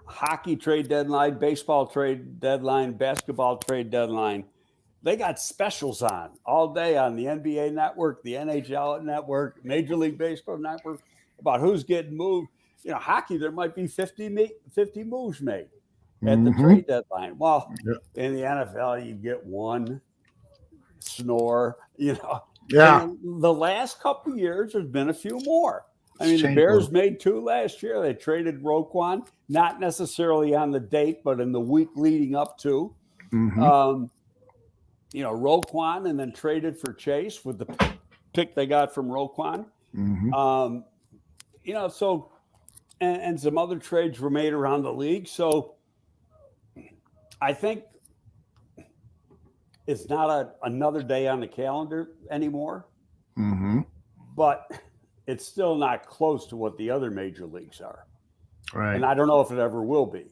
hockey trade deadline, baseball trade deadline, basketball trade deadline. They got specials on all day on the NBA network, the NHL network, Major League Baseball network about who's getting moved. Hockey, there might be 50 moves made at the trade deadline. Well, in the NFL, you get one snore, Yeah. And the last couple of years, there's been a few more. I mean, the Bears made 2 last year. They traded Roquan, not necessarily on the date, but in the week leading up to. Roquan, and then traded for Chase with the pick they got from Roquan. So, and some other trades were made around the league. So I think it's not another day on the calendar anymore, but it's still not close to what the other major leagues are. Right. And I don't know if it ever will be.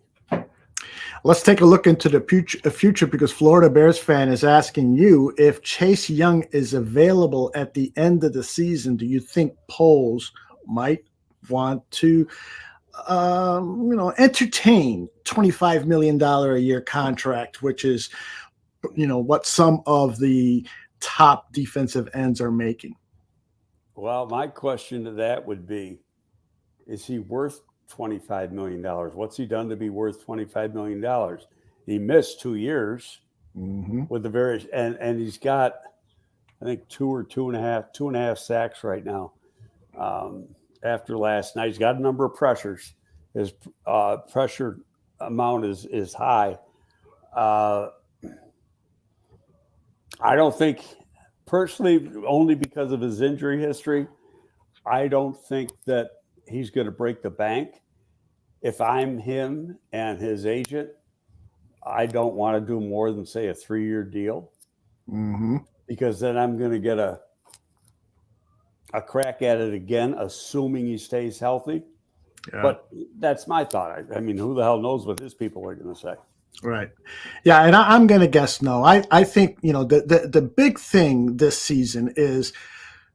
Let's take a look into the future because Florida Bears fan is asking you if Chase Young is available at the end of the season. Do you think Poles might want to, entertain $25 million a year contract, which is, what some of the top defensive ends are making? Well, my question to that would be, is he worth $25 million? What's he done to be worth $25 million? He missed 2 years with the various, and he's got, I think, 2.5 sacks right now. After last night, he's got a number of pressures. His pressure amount is high. I don't think, personally, only because of his injury history, I don't think that he's going to break the bank. If I'm him and his agent, I don't want to do more than, say, a 3-year deal, because then I'm going to get a crack at it again, assuming he stays healthy. Yeah. But that's my thought. I mean, who the hell knows what his people are going to say? Right. Yeah, and I'm going to guess no. I think, the big thing this season is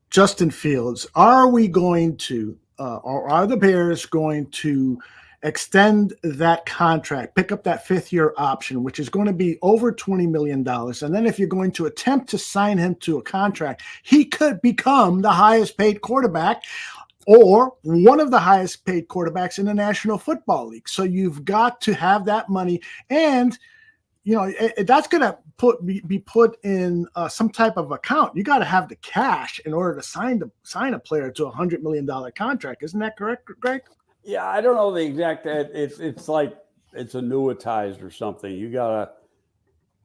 Justin Fields. Are we going to, or are the Bears going to extend that contract, pick up that 5th-year option, which is going to be over $20 million. And then if you're going to attempt to sign him to a contract, he could become the highest paid quarterback or one of the highest paid quarterbacks in the National Football League. So you've got to have that money. And, that's going to be put in some type of account. You got to have the cash in order to sign a player to a $100 million contract. Isn't that correct, Greg? Yeah, I don't know the exact. It's like it's annuitized or something. You gotta,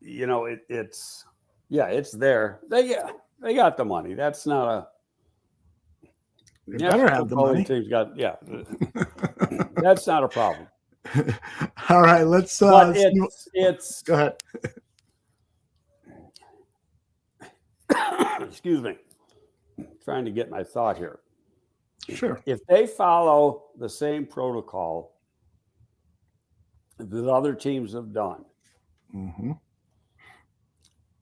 it's there. They got the money. That's not a. They better have the money. Team's got, that's not a problem. All right, let's. But it's. Go ahead. Excuse me. I'm trying to get my thought here. Sure. If they follow the same protocol that other teams have done,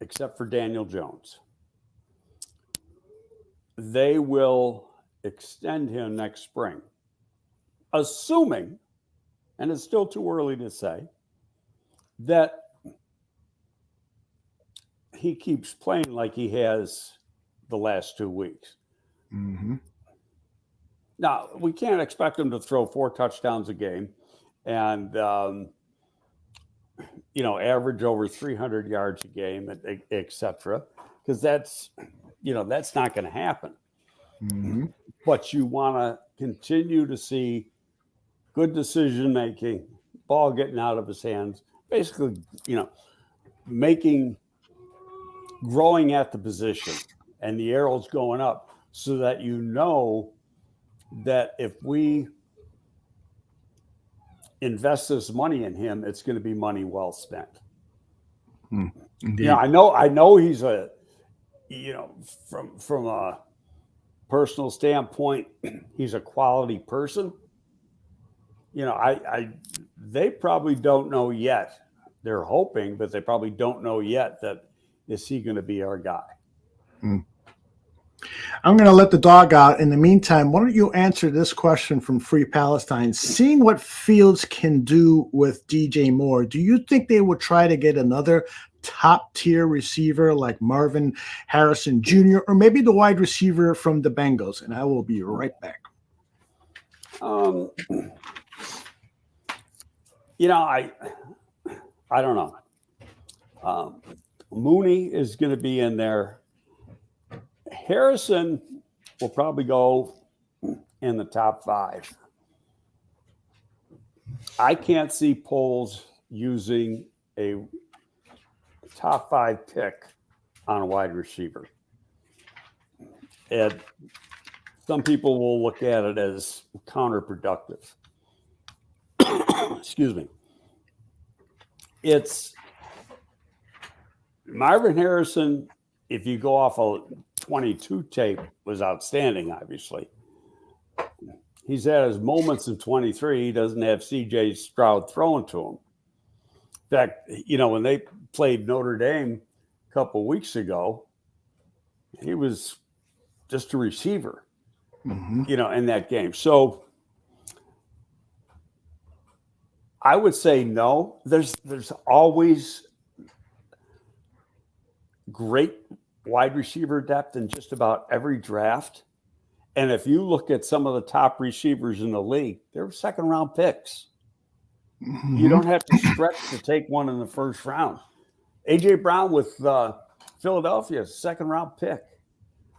except for Daniel Jones, they will extend him next spring, assuming, and it's still too early to say, that he keeps playing like he has the last 2 weeks. Now, we can't expect him to throw 4 touchdowns a game and, average over 300 yards a game, et cetera, because that's not going to happen. But you want to continue to see good decision-making, ball getting out of his hands, basically, growing at the position and the arrows going up so that that if we invest this money in him, it's going to be money well spent. I know he's from a personal standpoint, he's a quality person. They probably don't know yet. They're hoping, but they probably don't know yet that is he going to be our guy. I'm going to let the dog out. In the meantime, why don't you answer this question from Free Palestine? Seeing what Fields can do with DJ Moore, do you think they would try to get another top-tier receiver like Marvin Harrison Jr. or maybe the wide receiver from the Bengals? And I will be right back. I don't know. Mooney is going to be in there. Harrison will probably go in the top 5. I can't see Poles using a top 5 pick on a wide receiver. And some people will look at it as counterproductive. Excuse me. It's Marvin Harrison, if you go off a 22 tape, was outstanding, obviously. He's had his moments in 23. He doesn't have C.J. Stroud throwing to him. In fact, when they played Notre Dame a couple weeks ago, he was just a receiver, in that game. So I would say no. There's always great wide receiver depth in just about every draft. And if you look at some of the top receivers in the league, they're second-round picks. You don't have to stretch to take one in the first round. A.J. Brown with Philadelphia, second-round pick.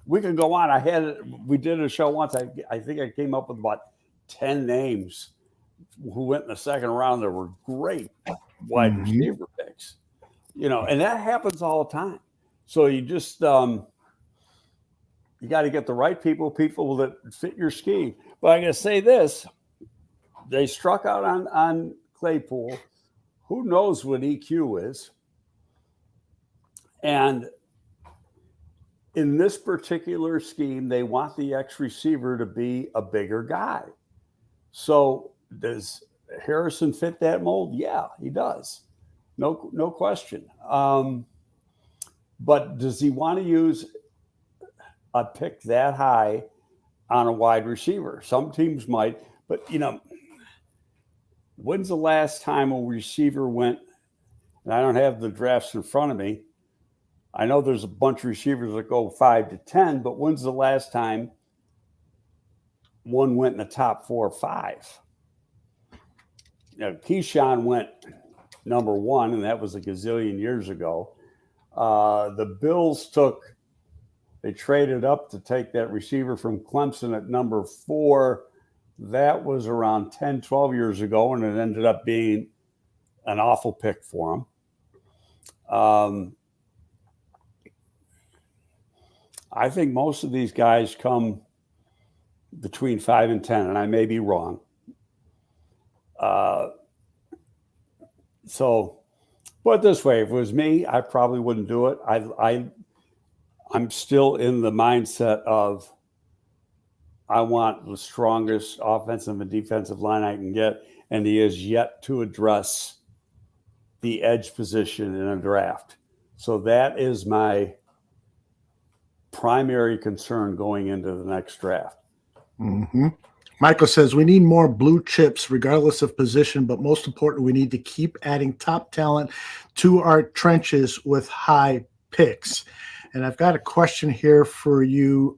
We can go on. We did a show once. I think I came up with about 10 names who went in the second round that were great wide receiver picks. And that happens all the time. So you just you got to get the right people that fit your scheme. But I'm going to say this. They struck out on Claypool. Who knows what EQ is? And in this particular scheme, they want the X receiver to be a bigger guy. So does Harrison fit that mold? Yeah, he does. No question. But does he want to use a pick that high on a wide receiver? Some teams might, but when's the last time a receiver went, and I don't have the drafts in front of me. I know there's a bunch of receivers that go 5 to 10, but when's the last time one went in the top 4 or 5? Keyshawn went number 1, and that was a gazillion years ago. The Bills they traded up to take that receiver from Clemson at number 4. That was around 10, 12 years ago, and it ended up being an awful pick for them. I think most of these guys come between 5 and 10, and I may be wrong. So put it this way, if it was me, I probably wouldn't do it. I'm still in the mindset of I want the strongest offensive and defensive line I can get, and he is yet to address the edge position in a draft. So that is my primary concern going into the next draft. Michael says we need more blue chips regardless of position, but most important, we need to keep adding top talent to our trenches with high picks. And I've got a question here for you.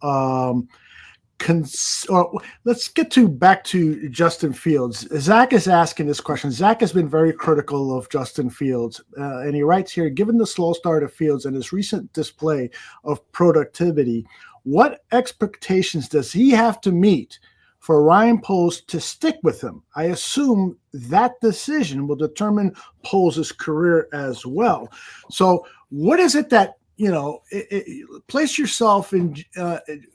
Let's get back to Justin Fields. Zach is asking this question. Zach has been very critical of Justin Fields, and he writes here, given the slow start of Fields and his recent display of productivity, what expectations does he have to meet for Ryan Poles to stick with him? I assume that decision will determine Poles' career as well. So what is it that, place yourself in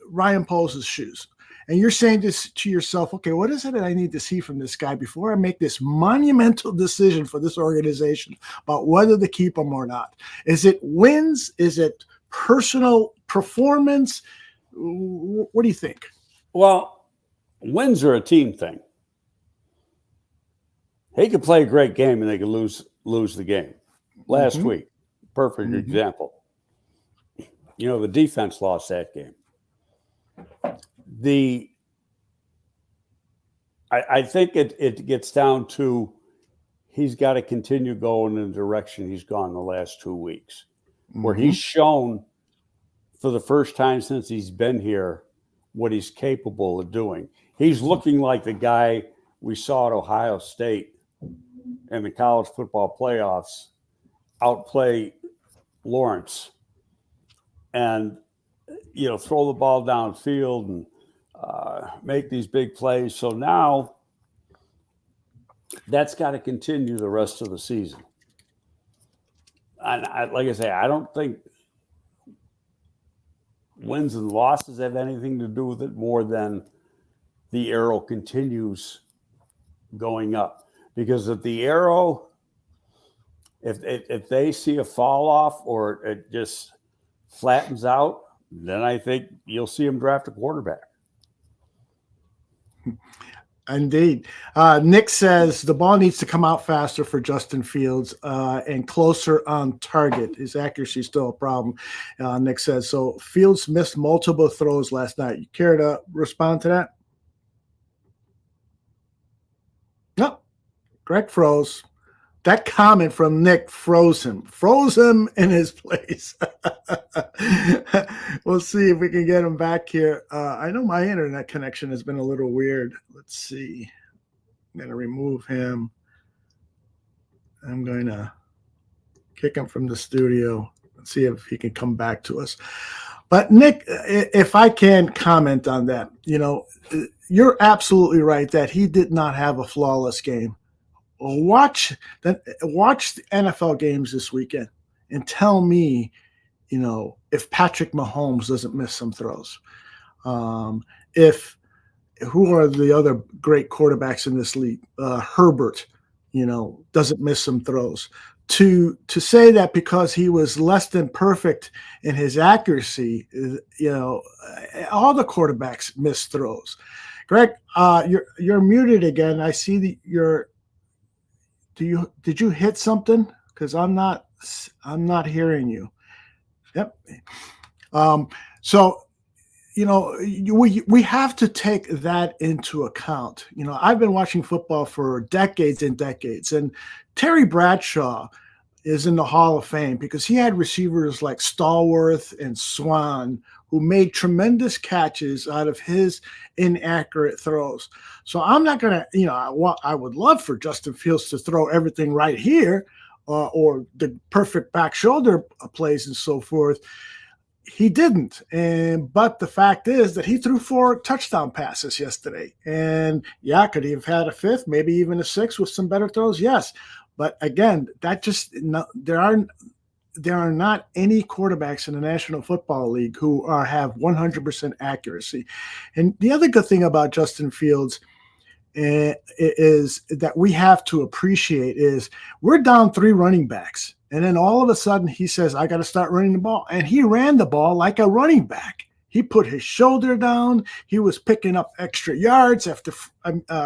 Ryan Poles' shoes, and you're saying this to yourself, okay, what is it that I need to see from this guy before I make this monumental decision for this organization about whether to keep him or not? Is it wins? Is it personal performance? What do you think? Well, wins are a team thing. He could play a great game and they could lose the game. Last week, perfect example. The defense lost that game. I think it gets down to he's got to continue going in the direction he's gone the last 2 weeks, where he's shown for the first time since he's been here what he's capable of doing. He's looking like the guy we saw at Ohio State in the college football playoffs outplay Lawrence and, throw the ball downfield and make these big plays. So now that's got to continue the rest of the season. And like I say, I don't think wins and losses have anything to do with it more than the arrow continues going up. Because if the arrow, if they see a fall off or it just flattens out, then I think you'll see him draft a quarterback. Indeed. Nick says the ball needs to come out faster for Justin Fields and closer on target. His accuracy is still a problem, Nick says. So Fields missed multiple throws last night. You care to respond to that? No. Greg froze. That comment from Nick froze him in his place. We'll see if we can get him back here. I know my internet connection has been a little weird. Let's see. I'm going to remove him. I'm going to kick him from the studio. Let's see if he can come back to us. But Nick, if I can comment on that, you're absolutely right that he did not have a flawless game. Watch the NFL games this weekend and tell me, if Patrick Mahomes doesn't miss some throws, if who are the other great quarterbacks in this league, Herbert, doesn't miss some throws. To say that because he was less than perfect in his accuracy, all the quarterbacks miss throws. Greg, you're muted again. I see that did you hit something? Because I'm not hearing you. Yep. So, we have to take that into account. I've been watching football for decades and decades, and Terry Bradshaw is in the Hall of Fame because he had receivers like Stallworth and Swan who made tremendous catches out of his inaccurate throws. So I'm not going to, I would love for Justin Fields to throw everything right here or the perfect back shoulder plays and so forth. He didn't. But the fact is that he threw 4 touchdown passes yesterday. And could he have had a 5th, maybe even a 6th with some better throws? Yes. But again, there are not any quarterbacks in the National Football League who have 100% accuracy. And the other good thing about Justin Fields is that we have to appreciate is we're down 3 running backs. And then all of a sudden he says, I got to start running the ball. And he ran the ball like a running back. He put his shoulder down. He was picking up extra yards after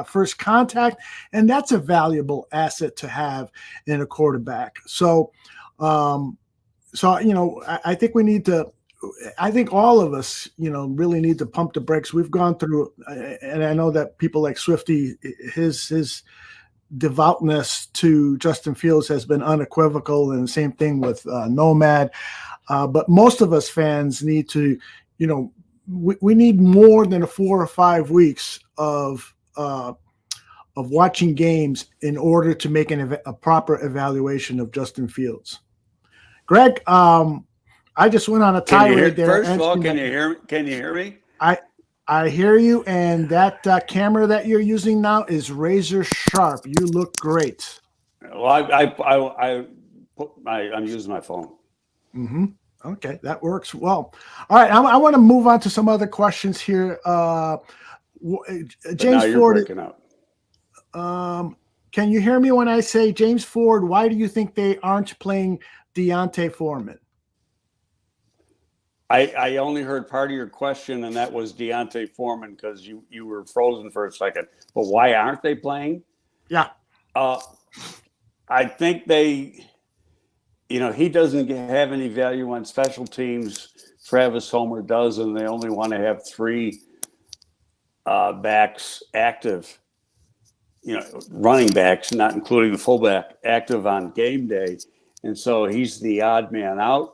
first contact. And that's a valuable asset to have in a quarterback. So, I think we need to, I think all of us, really need to pump the brakes. We've gone through, and I know that people like Swifty, his devoutness to Justin Fields has been unequivocal, and the same thing with Nomad. But most of us fans need to, we need more than 4 or 5 weeks of watching games in order to make a proper evaluation of Justin Fields. Greg, I just went on a tirade there. First of all, can you hear me? I hear you, and that camera that you're using now is razor sharp. You look great. Well, I'm using my phone. Mm-hmm. Okay, that works well. All right, I want to move on to some other questions here. James Ford. Breaking out. Can you hear me when I say James Ford? Why do you think they aren't playing Deontay Foreman? I only heard part of your question, and that was Deontay Foreman because you were frozen for a second. But why aren't they playing? Yeah. I think he doesn't have any value on special teams. Travis Homer does, and they only want to have 3 backs active, running backs, not including the fullback, active on game day. And so he's the odd man out.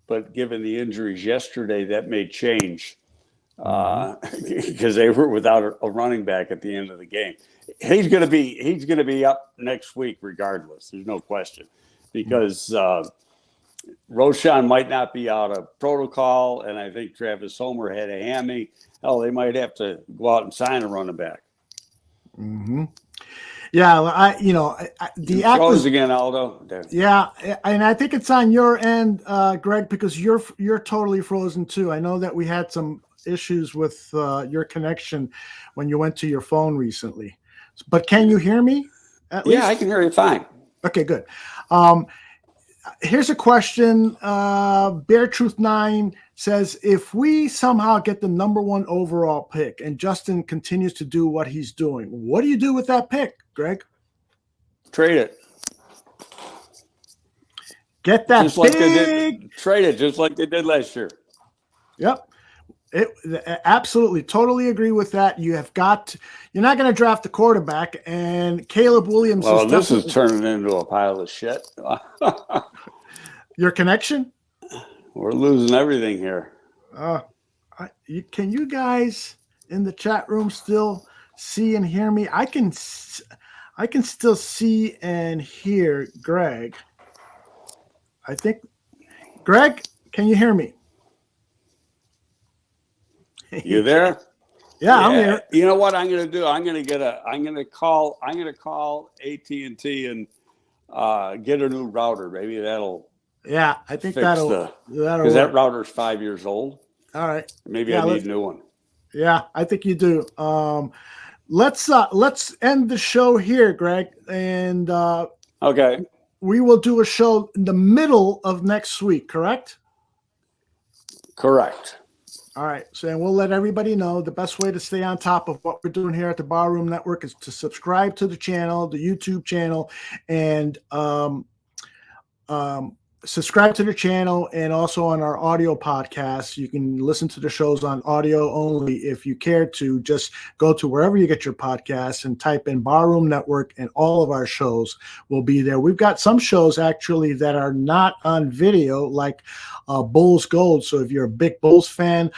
But given the injuries yesterday, that may change because they were without a running back at the end of the game. He's going to be up next week regardless. There's no question, because Roshan might not be out of protocol, and I think Travis Homer had a hammy. Hell, they might have to go out and sign a running back. Mm-hmm. Yeah, the froze again, Aldo. There. Yeah, and I think it's on your end, Greg, because you're totally frozen too. I know that we had some issues with your connection when you went to your phone recently. But can you hear me? Yeah, I can hear you fine. Okay, good. Here's a question. Bear Truth 9 says, if we somehow get the number 1 overall pick and Justin continues to do what he's doing, what do you do with that pick, Greg? Trade it. Get that just like they did. Trade it just like they did last year. Yep. Absolutely, totally agree with that. You're not going to draft a quarterback, and Caleb Williams. Well, this is turning into a pile of shit. Your connection? We're losing everything here. Can you guys in the chat room still see and hear me? I can still see and hear Greg. I think, Greg, can you hear me? You there? Yeah, I'm here. You know what I'm going to do? I'm going to call AT&T and get a new router. Maybe that'll. Yeah, I think that'll because that router's 5 years old. All right. Maybe I need a new one. Yeah, I think you do. Let's end the show here, Greg, and okay. We will do a show in the middle of next week, correct? Correct. All right. So and we'll let everybody know the best way to stay on top of what we're doing here at the Barroom Network is to subscribe to the channel, the YouTube channel, and subscribe to the channel, and also on our audio podcast. You can listen to the shows on audio only. If you care to, just go to wherever you get your podcasts and type in Barroom Network, and all of our shows will be there. We've got some shows actually that are not on video, like Bulls Gold. So if you're a big Bulls fan,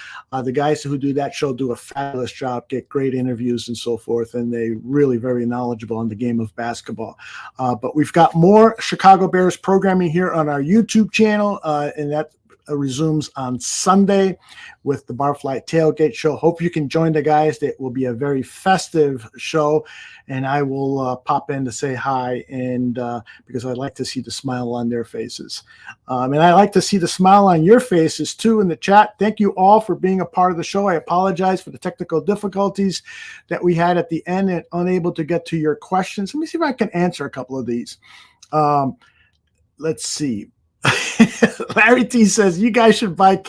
the guys who do that show do a fabulous job, get great interviews and so forth, and they're really very knowledgeable on the game of basketball. But we've got more Chicago Bears programming here on our YouTube channel, and that resumes on Sunday with the Barfly Tailgate Show. Hope you can join the guys. It will be a very festive show, and I will pop in to say hi, and because I'd like to see the smile on their faces. And I like to see the smile on your faces too in the chat. Thank you all for being a part of the show. I apologize for the technical difficulties that we had at the end and unable to get to your questions. Let me see if I can answer a couple of these. Let's see. Larry T says you guys should buy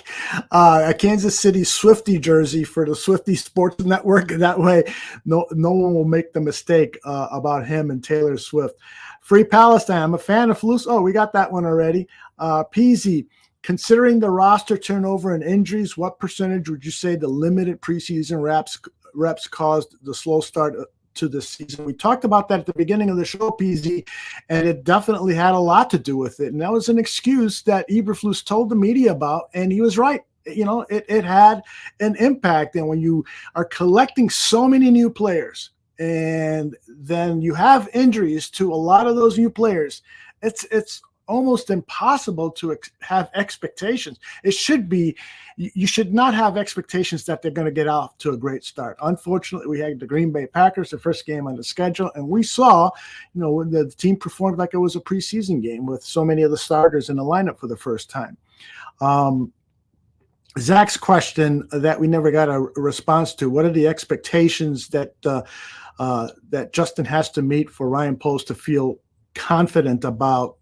a Kansas City Swiftie jersey for the Swiftie Sports Network. That way, no one will make the mistake about him and Taylor Swift. Free Palestine. I'm a fan of Flus. Oh, we got that one already. Peasy. Considering the roster turnover and injuries, what percentage would you say the limited preseason reps caused the slow start to the season? We talked about that at the beginning of the show, PZ, and it definitely had a lot to do with it. And that was an excuse that Ebereflus told the media about, and he was right. It had an impact. And when you are collecting so many new players and then you have injuries to a lot of those new players, it's almost impossible to have expectations. You should not have expectations that they're going to get off to a great start. Unfortunately, we had the Green Bay Packers, the first game on the schedule, and we saw, when the team performed like it was a preseason game with so many of the starters in the lineup for the first time. Zach's question that we never got a response to: what are the expectations that Justin has to meet for Ryan Post to feel confident about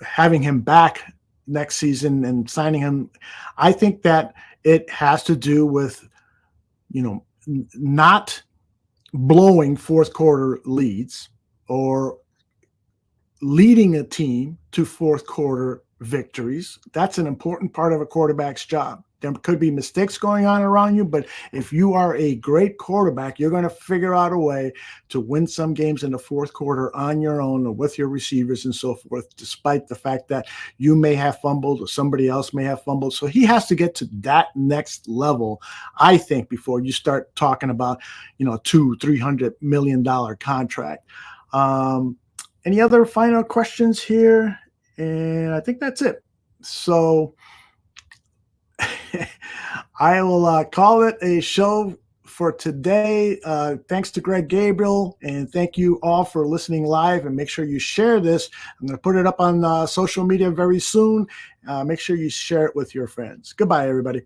having him back next season and signing him? I think that it has to do with, not blowing fourth quarter leads or leading a team to fourth quarter victories. That's an important part of a quarterback's job. there could be mistakes going on around you, but if you are a great quarterback, you're going to figure out a way to win some games in the fourth quarter on your own or with your receivers and so forth, despite the fact that you may have fumbled or somebody else may have fumbled. So he has to get to that next level, I think, before you start talking about, $200-300 million contract. Any other final questions here? And I think that's it. So I will call it a show for today. Thanks to Greg Gabriel, and thank you all for listening live, and make sure you share this. I'm going to put it up on social media very soon. Make sure you share it with your friends. Goodbye, everybody.